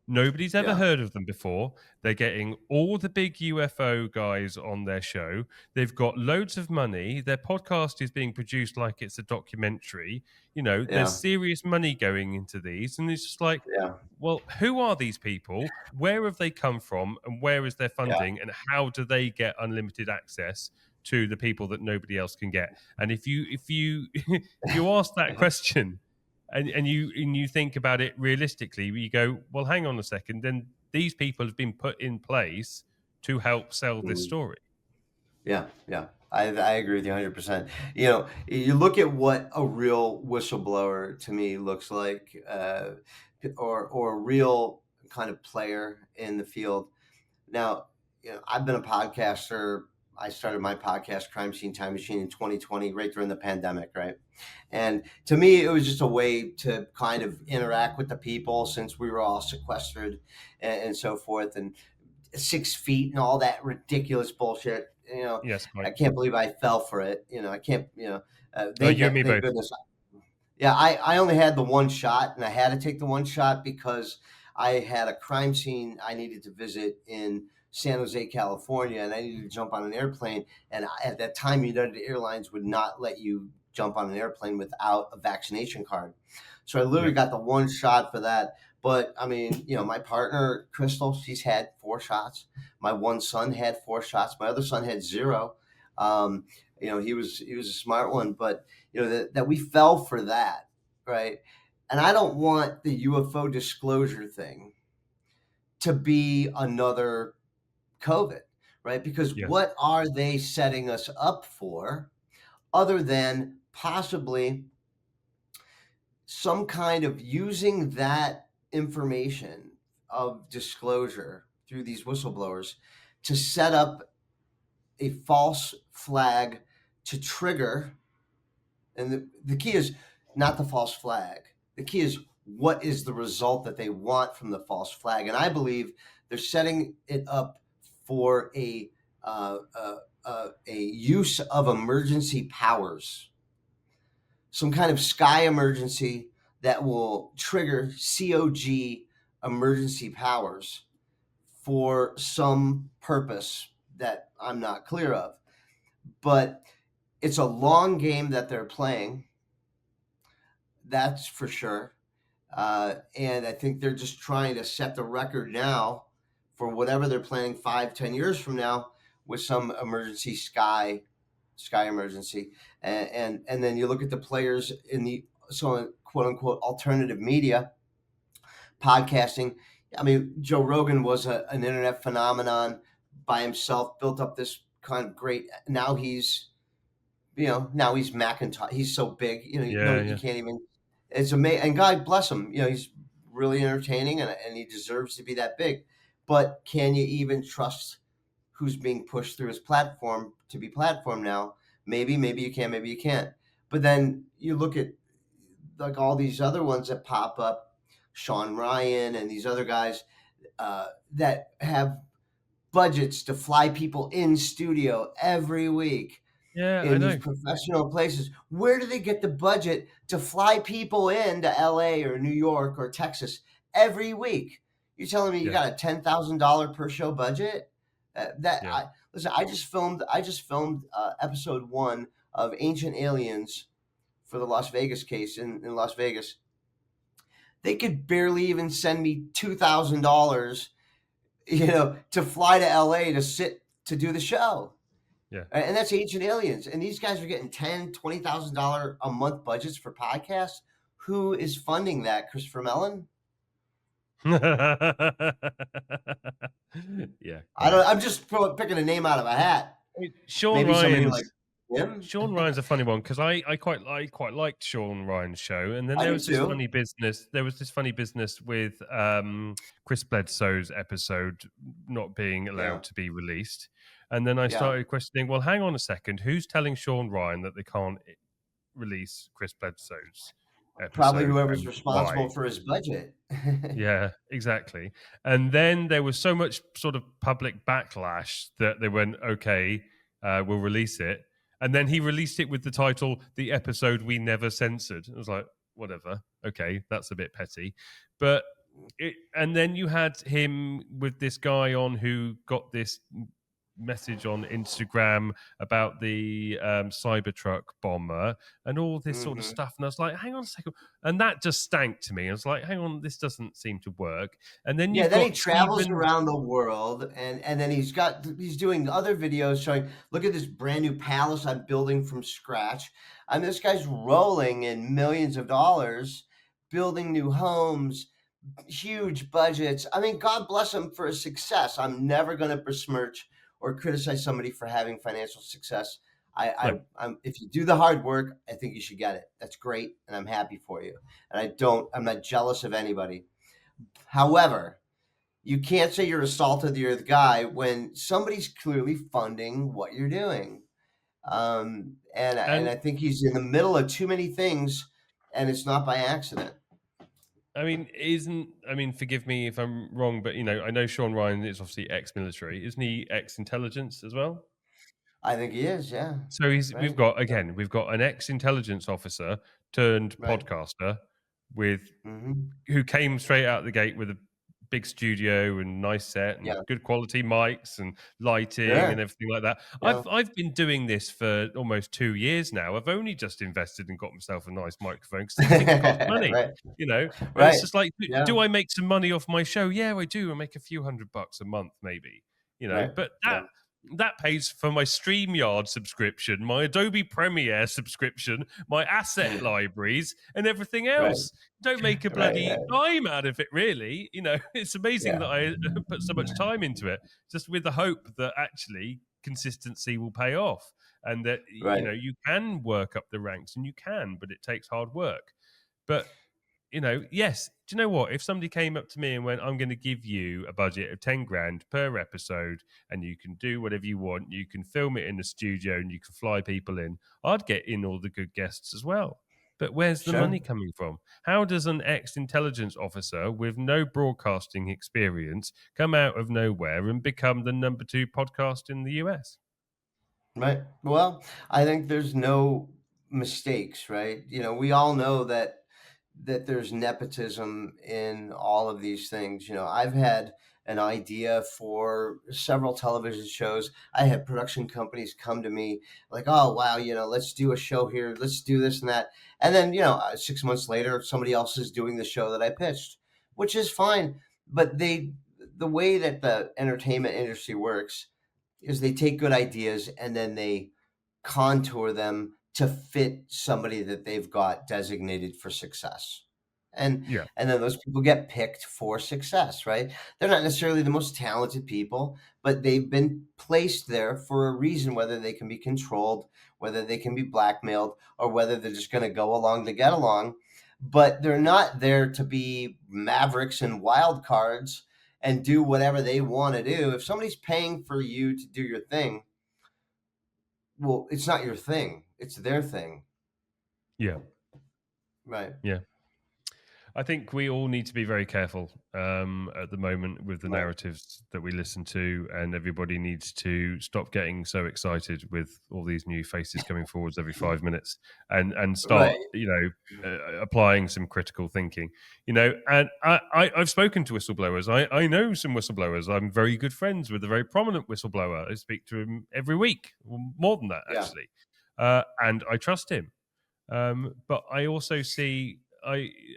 Nobody's ever yeah, heard of them before. They're getting all the big UFO guys on their show. They've got loads of money. Their podcast is being produced like it's a documentary. There's yeah, serious money going into these. And it's just like, yeah, well, who are these people? Where have they come from? And where is their yeah. funding? And how do they get unlimited access to the people that nobody else can get? And if you if you ask that question, and you think about it realistically, you go, well, hang on a second. Then these people have been put in place to help sell this Mhm. story. Yeah, yeah. I agree with you 100%. You look at what a real whistleblower to me looks like, or a real kind of player in the field. Now, I've been a podcaster. I started my podcast, Crime Scene Time Machine, in 2020, right during the pandemic, right? And to me, it was just a way to kind of interact with the people, since we were all sequestered and so forth, and 6 feet and all that ridiculous bullshit. Yes, I quite. can't believe I fell for it. I can't. Oh, you and me Thank both. goodness. Yeah, I only had the one shot, and I had to take the one shot because I had a crime scene I needed to visit in San Jose, California, and I needed to jump on an airplane. And at that time, United Airlines would not let you jump on an airplane without a vaccination card. So I literally Yeah. got the one shot for that. But I mean, my partner Crystal, she's had 4 shots. My one son had 4 shots. My other son had zero. Um, he was a smart one, but that we fell for that, right? And I don't want the UFO disclosure thing to be another COVID, right? Because Yes. what are they setting us up for, other than possibly some kind of using that information of disclosure through these whistleblowers to set up a false flag to trigger. And the key is not the false flag. The key is, what is the result that they want from the false flag? And I believe they're setting it up for a use of emergency powers, some kind of sky emergency that will trigger COG emergency powers for some purpose that I'm not clear of. But it's a long game that they're playing. That's for sure. And I think they're just trying to set the record now for whatever they're planning 5, 10 years from now with some emergency sky emergency. And then you look at the players in the so quote unquote alternative media, podcasting. I mean, Joe Rogan was an internet phenomenon by himself, built up this kind of great. Now he's Macintosh. He's so big, Yeah, you yeah, can't even. It's amazing, and God bless him. He's really entertaining, and he deserves to be that big. But can you even trust who's being pushed through his platform to be platform now? Maybe you can, maybe you can't. But then you look at like all these other ones that pop up, Sean Ryan and these other guys that have budgets to fly people in studio every week yeah. I in these know. professional places. Where do they get the budget to fly people into LA or New York or Texas every week? You're telling me you Yeah, got a $10,000 per show budget? yeah. Listen. I just filmed episode 1 of Ancient Aliens for the Las Vegas case in Las Vegas. They could barely even send me $2,000, to fly to LA to do the show. Yeah. And that's Ancient Aliens. And these guys are getting $10,000, $20,000 a month budgets for podcasts. Who is funding that? Christopher Mellon? Yeah, I right. don't. I'm just picking a name out of a hat. I mean, Sean Maybe somebody like Ryan's him. Sean Ryan's a funny one because I quite liked Sean Ryan's show, and then I there do was this too. funny business. There was this funny business with Chris Bledsoe's episode not being Yeah, allowed to be released, and then I yeah. started questioning. Well, hang on a second, who's telling Sean Ryan that they can't release Chris Bledsoe's Probably episode, whoever's and responsible why? for his budget. Yeah, exactly. And then there was so much sort of public backlash that they went, okay, we'll release it. And then he released it with the title, The Episode We Never Censored. I was like, whatever. Okay, that's a bit petty. But and then you had him with this guy on who got this message on Instagram about the Cybertruck bomber and all this sort of hmm stuff. And I was like, hang on a second. And that just stank to me. I was like, hang on, this doesn't seem to work. And then Yeah, you've then he got travels Stephen. around the world, and then he's doing other videos showing, look at this brand new palace I'm building from scratch. I mean, this guy's rolling in millions of dollars, building new homes, huge budgets. I mean, God bless him for his success. I'm never going to besmirch or criticize somebody for having financial success. No, If you do the hard work, I think you should get it. That's great, and I'm happy for you. And I'm not jealous of anybody. However, you can't say you're a salt of the earth guy when somebody's clearly funding what you're doing. And and I think he's in the middle of too many things, and it's not by accident. I mean, forgive me if I'm wrong, but I know Sean Ryan is obviously ex-military, isn't he? Ex-intelligence as well. I think he is. Yeah. So we've Right. got Yeah. again, we've got an ex-intelligence officer turned Right. podcaster with hmm who came straight out the gate with a big studio and nice set and Yeah. good quality mics and lighting and Sure. everything like that. Yeah. I've been doing this for almost 2 years now. I've only just invested and got myself a nice microphone because these things cost money, Right. And it's Right. just like, do Yeah. I make some money off my show? Yeah, I do. I make a few $100 a month, maybe. Right. But Yeah. that pays for my StreamYard subscription, my Adobe Premiere subscription, my asset libraries, and everything Right. else. Don't make a Right. bloody Right. dime out of it, really. It's amazing Yeah. that I put so much time into it, just with the hope that actually consistency will pay off, and that Right. you can work up the ranks, and you can, but it takes hard work. But yes. Do you know what? If somebody came up to me and went, I'm going to give you a budget of 10 grand per episode and you can do whatever you want, you can film it in the studio and you can fly people in, I'd get in all the good guests as well. But where's the Sure. money coming from? How does an ex intelligence officer with no broadcasting experience come out of nowhere and become the number 2 podcast in the US? Right. Well, I think there's no mistakes, right? We all know that there's nepotism in all of these things. I've had an idea for several television shows. I had production companies come to me like, oh, wow, let's do a show here. Let's do this and that. And then, 6 months later, somebody else is doing the show that I pitched, which is fine. But the way that the entertainment industry works is they take good ideas and then they contour them to fit somebody that they've got designated for success. And Yeah. and then those people get picked for success, right? They're not necessarily the most talented people, but they've been placed there for a reason, whether they can be controlled, whether they can be blackmailed, or whether they're just going to go along to get along. But they're not there to be mavericks and wild cards and do whatever they want to do. If somebody's paying for you to do your thing, well, it's not your thing. It's their thing. Yeah. Right. Yeah. I think we all need to be very careful at the moment with the Right. narratives that we listen to, and everybody needs to stop getting so excited with all these new faces coming forwards every 5 minutes, and start, Right. applying some critical thinking. And I've spoken to whistleblowers. I know some whistleblowers. I'm very good friends with a very prominent whistleblower. I speak to him every week, more than that Yeah. actually, and I trust him. But I also see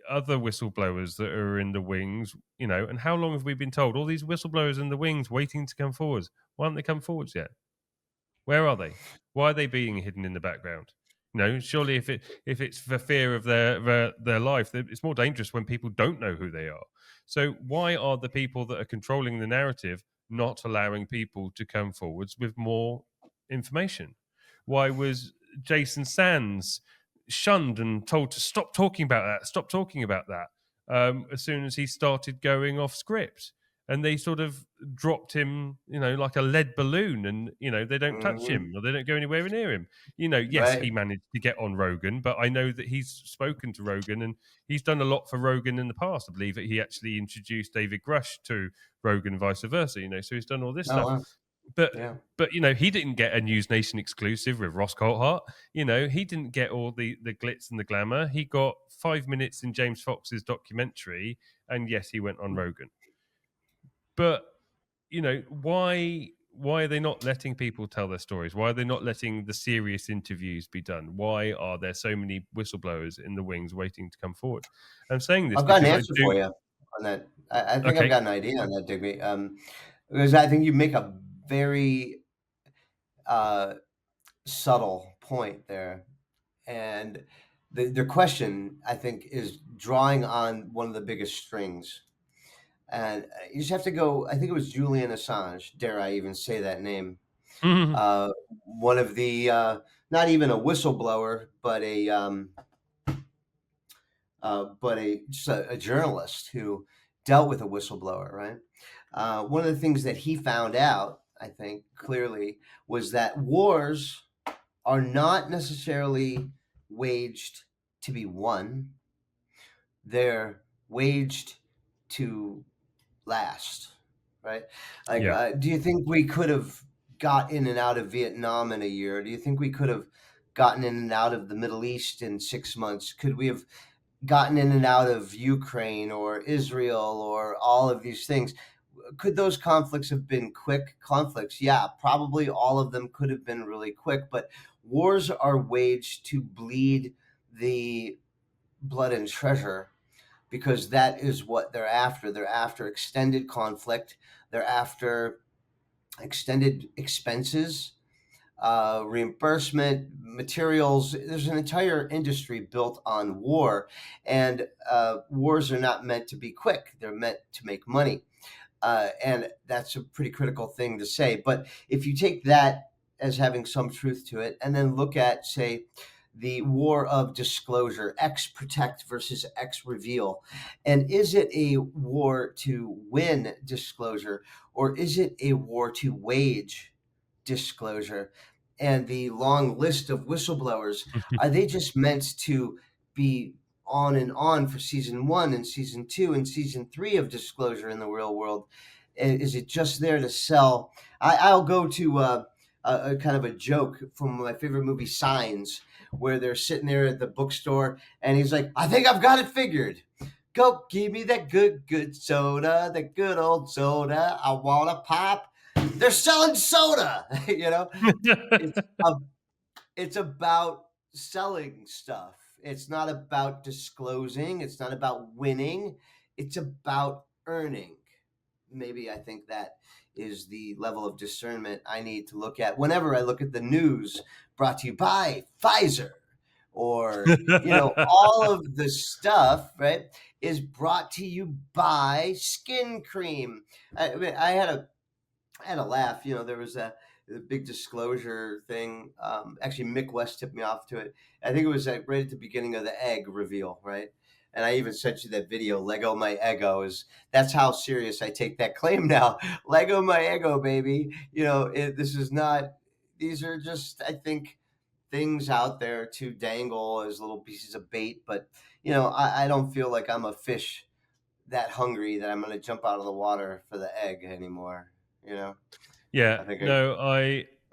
other whistleblowers that are in the wings, and how long have we been told all these whistleblowers in the wings waiting to come forwards? Why haven't they come forwards yet? Where are they? Why are they being hidden in the background? Surely if it's for fear of their life, it's more dangerous when people don't know who they are. So why are the people that are controlling the narrative not allowing people to come forwards with more information? Why was Jason Sands shunned and told to stop talking about that, stop talking about that, as soon as he started going off script? And they sort of dropped him, like a lead balloon, and they don't touch Hmm. him or they don't go anywhere near him. Yes, Right. he managed to get on Rogan, but I know that he's spoken to Rogan and he's done a lot for Rogan in the past. I believe that he actually introduced David Grush to Rogan and vice versa. So he's done all this Oh, stuff. wow. But Yeah. he didn't get a NewsNation exclusive with Ross Coulthart. He didn't get all the glitz and the glamour. He got 5 minutes in James Fox's documentary, and yes, he went on Rogan. But why are they not letting people tell their stories? Why are they not letting the serious interviews be done? Why are there so many whistleblowers in the wings waiting to come forward? I'm saying this I've got an because I answer for do. you on that. I think I've Okay. got an idea on that, Digby. Because I think you make a very uh, subtle point there. And the question, I think, is drawing on one of the biggest strings. And you just have to go, I think it was Julian Assange, dare I even say that name? Uh, One of the, not even a whistleblower, but a journalist who dealt with a whistleblower, right? One of the things that he found out, I think, clearly, was that wars are not necessarily waged to be won, they're waged to last, right? Like, Yeah. do you think we could have got in and out of Vietnam in a year? Do you think we could have gotten in and out of the Middle East in 6 months? Could we have gotten in and out of Ukraine or Israel or all of these things? Could those conflicts have been quick conflicts? Yeah, probably all of them could have been really quick, but wars are waged to bleed the blood and treasure because that is what they're after. They're after extended conflict, they're after extended expenses, reimbursement, materials. There's an entire industry built on war, and wars are not meant to be quick, they're meant to make money. And that's a pretty critical thing to say. But if you take that as having some truth to it, and then look at, say, the war of disclosure, X protect versus X reveal, and is it a war to win disclosure, or is it a war to wage disclosure? And the long list of whistleblowers, are they just meant to be on and on for season one and season two and season three of disclosure in the real world? Is it just there to sell? I'll go to a kind of a joke from my favorite movie, Signs, where they're sitting there at the bookstore and he's like, I think I've got it figured. Go, give me that good soda, the good old soda. I want to pop. They're selling soda. It's a it's about selling stuff. It's not about disclosing. It's not about winning. It's about earning. Maybe I think that is the level of discernment I need to look at whenever I look at the news brought to you by Pfizer, or all of the stuff, right, is brought to you by skin cream. I had a laugh. There was a big disclosure thing. Actually, Mick West tipped me off to it. I think it was right at the beginning of the egg reveal, right? And I even sent you that video. Lego my ego is. That's how serious I take that claim now. Lego my ego, baby. This is not. These are just, I think, things out there to dangle as little pieces of bait. But I don't feel like I'm a fish that hungry that I'm going to jump out of the water for the egg anymore. You know. Yeah, I think no,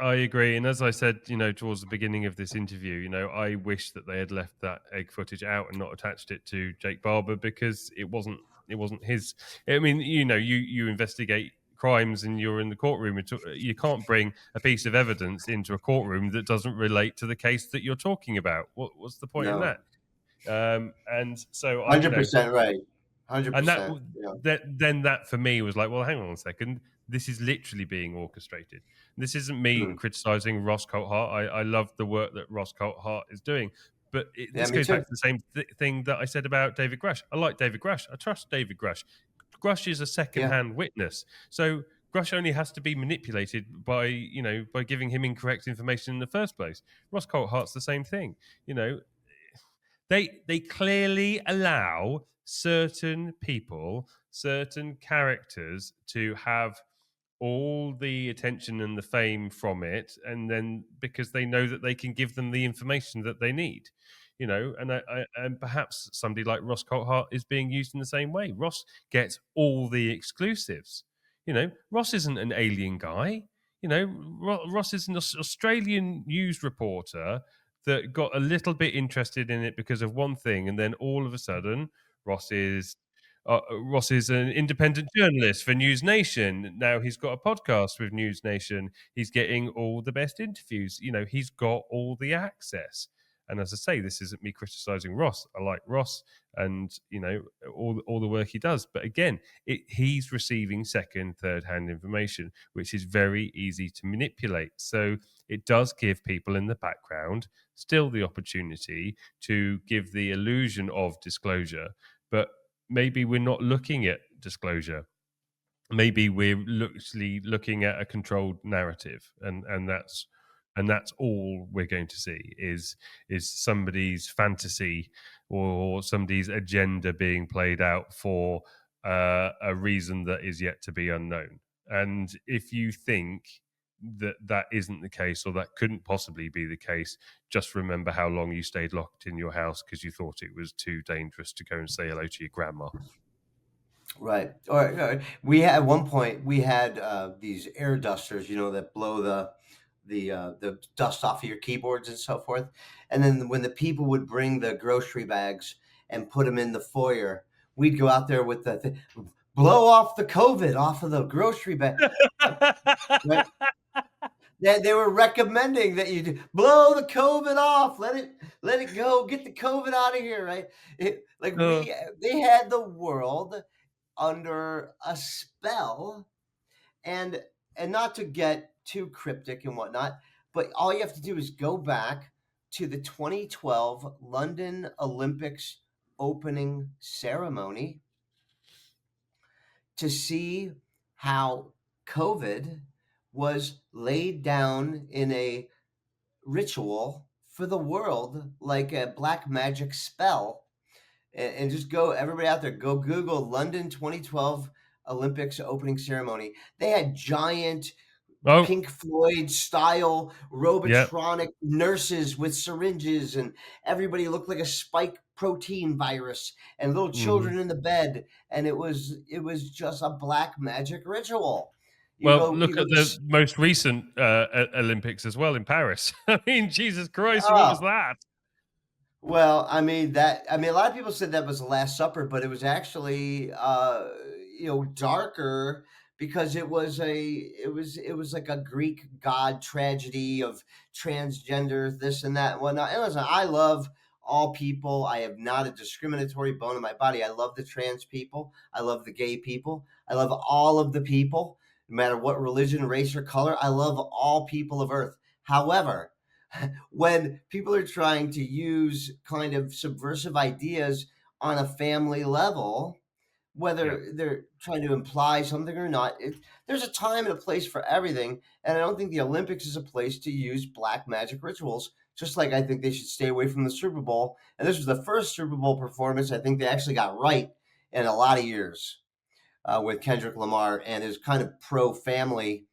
I agree. And as I said, towards the beginning of this interview, I wish that they had left that egg footage out and not attached it to Jake Barber, because it wasn't his. I mean, you investigate crimes and you're in the courtroom. You can't bring a piece of evidence into a courtroom that doesn't relate to the case that you're talking about. What's the point in no, that? And so 100% right, hundred and percent. Yeah. that for me was like, well, hang on a second. This is literally being orchestrated. This isn't me Mm. criticizing Ross Coulthart. I love the work that Ross Coulthart is doing, but Yeah, this me goes back too. to the same thing that I said about David Grush. I like David Grush. I trust David Grush. Grush is a Yeah, second-hand witness, so Grush only has to be manipulated by giving him incorrect information in the first place. Ross Coulthart's the same thing. You know, they clearly allow certain people, certain characters to have all the attention and the fame from it, and then because they know that they can give them the information that they need, and perhaps somebody like Ross Coulthart is being used in the same way. Ross gets all the exclusives. Ross isn't an alien guy. Ross is an Australian news reporter that got a little bit interested in it because of one thing, and then all of a sudden, Ross is Ross is an independent journalist for NewsNation. Now he's got a podcast with NewsNation. He's getting all the best interviews. He's got all the access. And as I say, this isn't me criticizing Ross. I like Ross and all the work he does. But again, he's receiving second, third hand information, which is very easy to manipulate. So it does give people in the background still the opportunity to give the illusion of disclosure, but maybe we're not looking at disclosure. Maybe we're actually looking at a controlled narrative, and that's all we're going to see is somebody's fantasy or somebody's agenda being played out for a reason that is yet to be unknown. And if you think that that isn't the case, or that couldn't possibly be the case, just remember how long you stayed locked in your house because you thought it was too dangerous to go and say hello to your grandma. right. Or we had at one point we had these air dusters, that blow the dust off of your keyboards and so forth. And then when the people would bring the grocery bags and put them in the foyer, we'd go out there with blow off the COVID off of the grocery bag. Right? They were recommending that you blow the COVID off, let it go, get the COVID out of here, right? Uh, They had the world under a spell, and not to get too cryptic and whatnot, but all you have to do is go back to the 2012 London Olympics opening ceremony to see how COVID was laid down in a ritual for the world like a black magic spell. And just go, everybody out there, go Google London 2012 Olympics opening ceremony. They had giant oh, Pink Floyd style yeah. robotronic nurses with syringes, and everybody looked like a spike protein virus, and little Mhm. children in the bed, and it was just a black magic ritual. You Well, go you look go at the most recent Olympics as well in Paris. I mean, Jesus Christ, what was oh, that? Well, a lot of people said that was the Last Supper, but it was actually, darker because it was like a Greek god tragedy of transgender, this and that and whatnot. And listen, I love all people. I have not a discriminatory bone in my body. I love the trans people. I love the gay people. I love all of the people, no matter what religion, race, or color. I love all people of Earth. However, when people are trying to use kind of subversive ideas on a family level, Yeah, whether they're trying to imply something or not, there's a time and a place for everything. And I don't think the Olympics is a place to use black magic rituals, just like I think they should stay away from the Super Bowl. And this was the first Super Bowl performance I think they actually got right in a lot of years, with Kendrick Lamar and his kind of pro family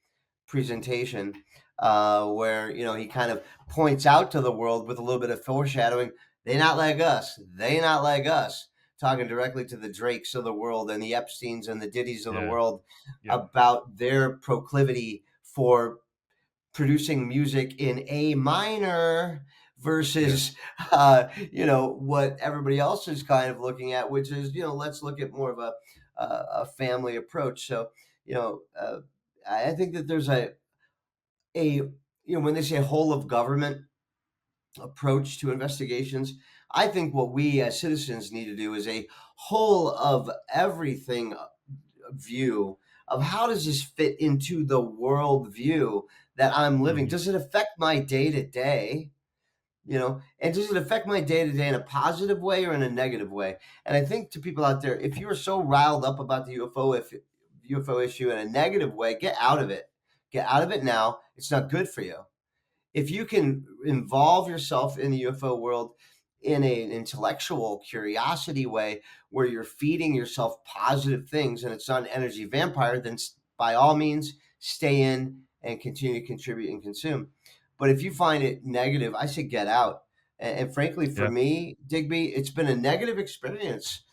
presentation, where he kind of points out to the world with a little bit of foreshadowing. They not like us. They not like us. Talking directly to the Drakes of the world and the Epsteins and the Diddies of the yeah, world yeah, about their proclivity for producing music in A minor yeah, versus what everybody else is kind of looking at, which is let's look at more of a family approach. So you know uh, I think that there's a when they say whole of government approach to investigations, I think what we as citizens need to do is a whole of everything view of how does this fit into the world view that I'm living? mhm, Does it affect my day to day? And does it affect my day to day in a positive way or in a negative way? And I think to people out there, if you are so riled up about the UFO issue in a negative way, get out of it. Get out of it now. It's not good for you. If you can involve yourself in the UFO world in an intellectual curiosity way where you're feeding yourself positive things and it's not an energy vampire, then by all means stay in and continue to contribute and consume. But if you find it negative, I say get out. And frankly, for yeah. me, Digby, it's been a negative experience,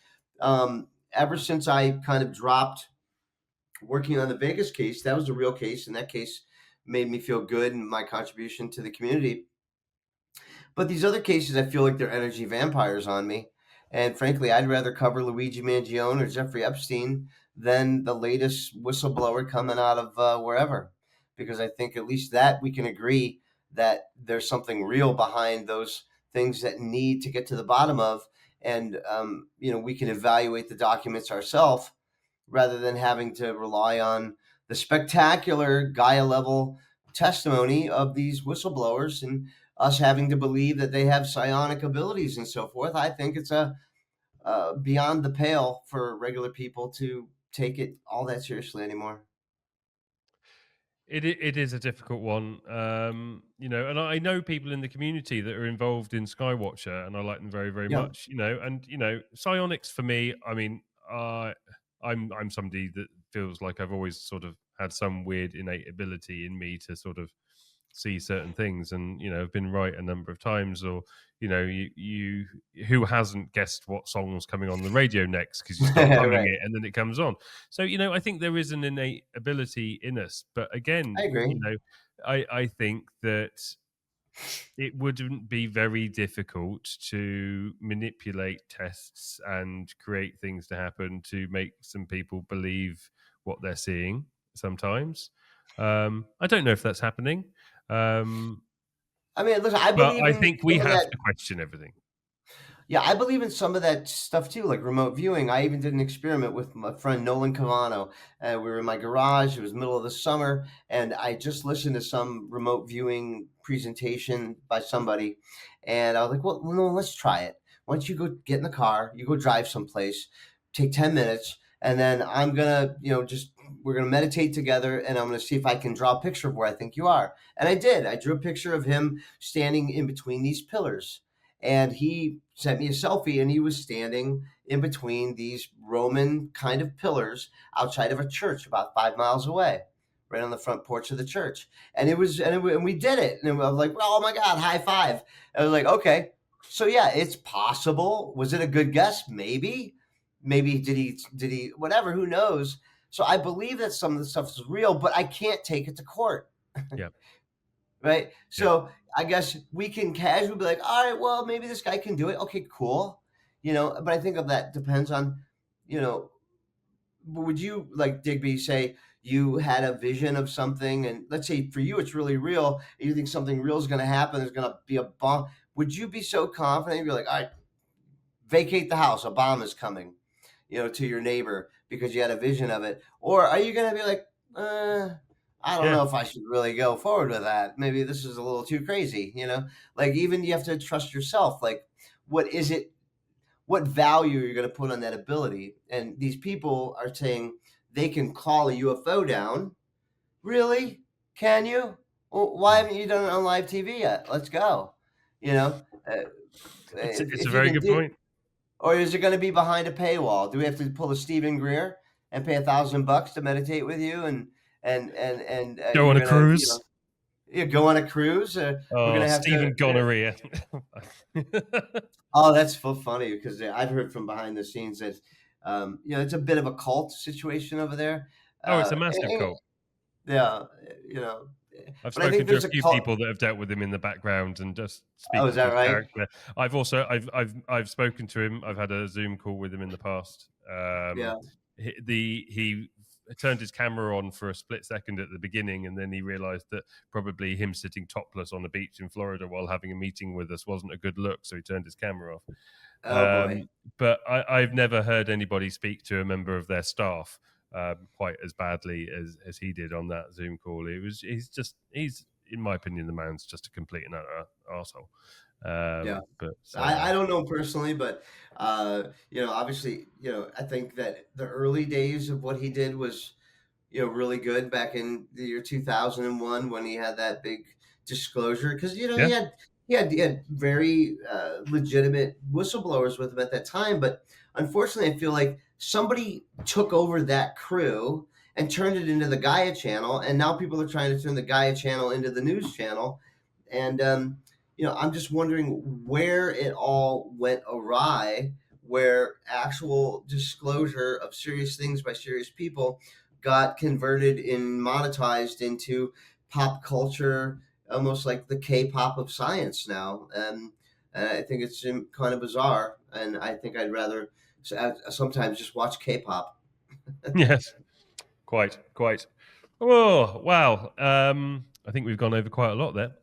ever since I kind of dropped working on the Vegas case. That was a real case, and that case made me feel good and my contribution to the community. But these other cases, I feel like they're energy vampires on me. And frankly, I'd rather cover Luigi Mangione or Jeffrey Epstein than the latest whistleblower coming out of wherever. Because I think at least that we can agree that there's something real behind those things that need to get to the bottom of. And, we can evaluate the documents ourselves rather than having to rely on the spectacular Gaia level testimony of these whistleblowers and us having to believe that they have psionic abilities and so forth. I think it's a beyond the pale for regular people to take it all that seriously anymore. It is a difficult one, and I know people in the community that are involved in Skywatcher, and I like them very, very Yeah. much. And psionics for me. I mean, I'm somebody that feels like I've always sort of had some weird innate ability in me to sort of see certain things, and have been right a number of times. Or you who hasn't guessed what song's coming on the radio next because you start humming Right. it and then it comes on. So I think there is an innate ability in us, but I again, agree. I think that it wouldn't be very difficult to manipulate tests and create things to happen to make some people believe what they're seeing sometimes. I don't know if that's happening. Um, I mean, listen, I but believe I in think we some of have that. to question everything. Yeah, I believe in some of that stuff too, like remote viewing. I even did an experiment with my friend Nolan Cavano. We were in my garage. It was middle of the summer, and I just listened to some remote viewing presentation by somebody, and I was like, "Well, no, let's try it. Why don't you go get in the car? You go drive someplace, take 10 minutes, and then I'm gonna, just we're gonna meditate together, and I'm gonna see if I can draw a picture of where I think you are." And I did. I drew a picture of him standing in between these pillars, and he sent me a selfie, and he was standing in between these Roman kind of pillars outside of a church about 5 miles away, right on the front porch of the church. And and we did it, and I was like, oh my god, high five. I was like, okay, so yeah, it's possible. Was it a good guess? Maybe did he whatever, who knows. So I believe that some of the stuff is real, but I can't take it to court. Yeah. right? Yeah. So I guess we can casually be like, all right, well, maybe this guy can do it. Okay, cool. But I think of that depends on, you know, would you like Digby say you had a vision of something, and let's say for you it's really real, and you think something real is going to happen, there's going to be a bomb. Would you be so confident? You're like, all right, vacate the house, a bomb is coming, to your neighbor because you had a vision of it, or are you going to be like, I don't Yeah. know if I should really go forward with that. Maybe this is a little too crazy. Like even you have to trust yourself. Like, what is it? What value are you going to put on that ability? And these people are saying they can call a UFO down. Really? Can you? Well, why Mm. haven't you done it on live TV yet? Let's go. You know, uh, It's a if you very can good do, point. or is it going to be behind a paywall? Do we have to pull a Stephen Greer and pay $1,000 to meditate with you, and Go on you're a gonna, cruise. go on a cruise? We're Oh, gonna have to. Stephen Gonorrhea. Oh, that's funny because I've heard from behind the scenes that it's a bit of a cult situation over there. Oh, it's a And, massive cult. yeah, you know, I've but I think spoken to a there's a few cult. people that have dealt with him in the background, and just Oh, is speaking to that his right? character. I've spoken to him. I've had a Zoom call with him in the past. Yeah. He turned his camera on for a split second at the beginning, and then he realised that probably him sitting topless on a beach in Florida while having a meeting with us wasn't a good look, so he turned his camera off. Oh boy. But I've never heard anybody speak to a member of their staff quite as badly as he did on that Zoom call. He's in my opinion, the man's just a complete and utter arsehole. Yeah. But I don't know him personally, but obviously, I think that the early days of what he did was really good back in the year 2001 when he had that big disclosure because yeah, he had very legitimate whistleblowers with him at that time, but unfortunately, I feel like somebody took over that crew and turned it into the Gaia channel, and now people are trying to turn the Gaia channel into the news channel, and I'm just wondering where it all went awry, where actual disclosure of serious things by serious people got converted and monetized into pop culture, almost like the K-pop of science now. And I think it's kind of bizarre. And I think I'd rather sometimes just watch K-pop. yes, quite. Oh wow! I think we've gone over quite a lot there.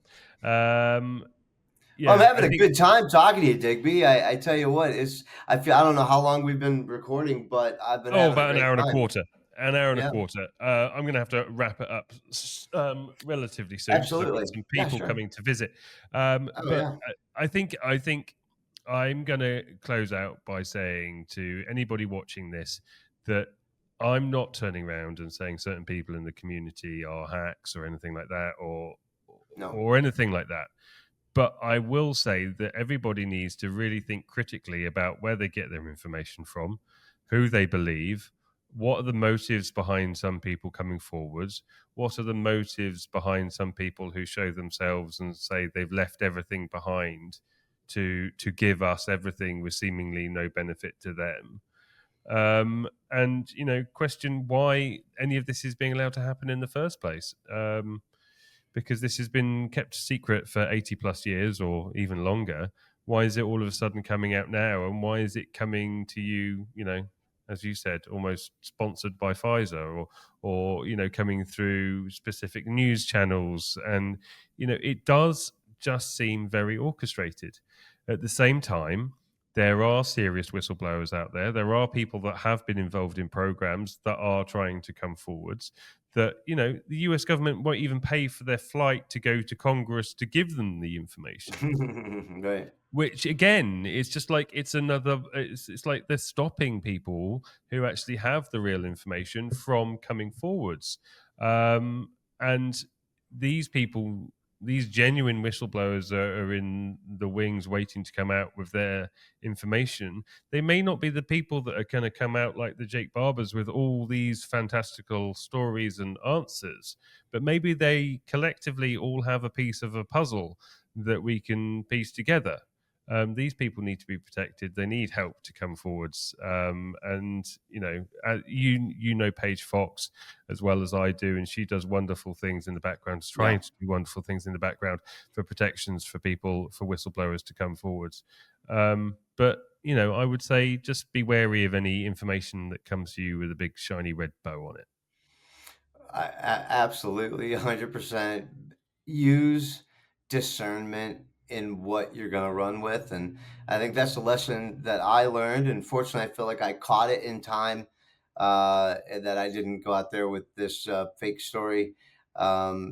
Well, I'm Yeah, having I a think. good time talking to you, Digby. I tell you what, I don't know how long we've been recording, but I've been Oh, having a about an great hour and a time. quarter. An hour and a Yeah, quarter. I'm going to have to wrap it up relatively soon because I've got absolutely. some Yeah, people sure. coming to visit. Oh But yeah. I think I'm going to close out by saying to anybody watching this that I'm not turning around and saying certain people in the community are hacks or anything like that, No. or anything like that. But I will say that everybody needs to really think critically about where they get their information from, who they believe, what are the motives behind some people coming forwards, what are the motives behind some people who show themselves and say they've left everything behind to give us everything with seemingly no benefit to them. And question why any of this is being allowed to happen in the first place. Because this has been kept secret for 80 plus years or even longer. Why is it all of a sudden coming out now? And why is it coming to you, as you said, almost sponsored by Pfizer or coming through specific news channels? And, it does just seem very orchestrated. At the same time, there are serious whistleblowers out there. There are people that have been involved in programs that are trying to come forwards that the US government won't even pay for their flight to go to Congress to give them the information, Right. which again is just like it's like they're stopping people who actually have the real information from coming forwards. And these people, these genuine whistleblowers are in the wings waiting to come out with their information. They may not be the people that are going to come out like the Jake Barbers with all these fantastical stories and answers, but maybe they collectively all have a piece of a puzzle that we can piece together. These people need to be protected. They need help to come forwards. And you know Paige Fox as well as I do, and she does wonderful things in the background, Yeah. trying to do wonderful things in the background for protections for people, for whistleblowers to come forwards. But I would say just be wary of any information that comes to you with a big shiny red bow on it. Absolutely, 100%. Use discernment in what you're going to run with. And I think that's a lesson that I learned. And fortunately, I feel like I caught it in time, and that I didn't go out there with this fake story. But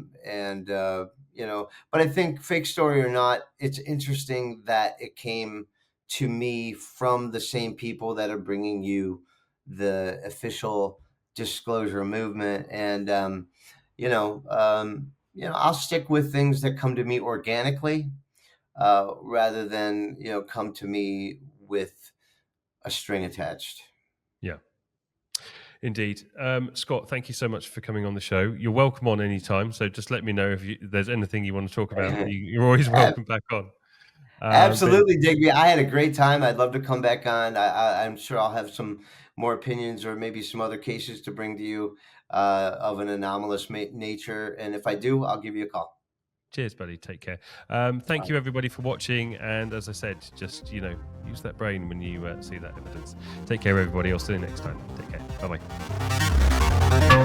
I think fake story or not, it's interesting that it came to me from the same people that are bringing you the official disclosure movement. And I'll stick with things that come to me organically, rather than come to me with a string attached. Yeah. Indeed. Scott, thank you so much for coming on the show. You're welcome on any time. So just let me know if there's anything you want to talk about. You're always Ab- welcome back on. But Absolutely, Digby. I had a great time. I'd love to come back on. I'm sure I'll have some more opinions or maybe some other cases to bring to you, of an anomalous nature. And if I do, I'll give you a call. cheers, buddy. Take care. Thank you, everybody, for watching. And as I said, just, use that brain when you see that evidence. Take care, everybody. I'll see you next time. Take care. Bye-bye.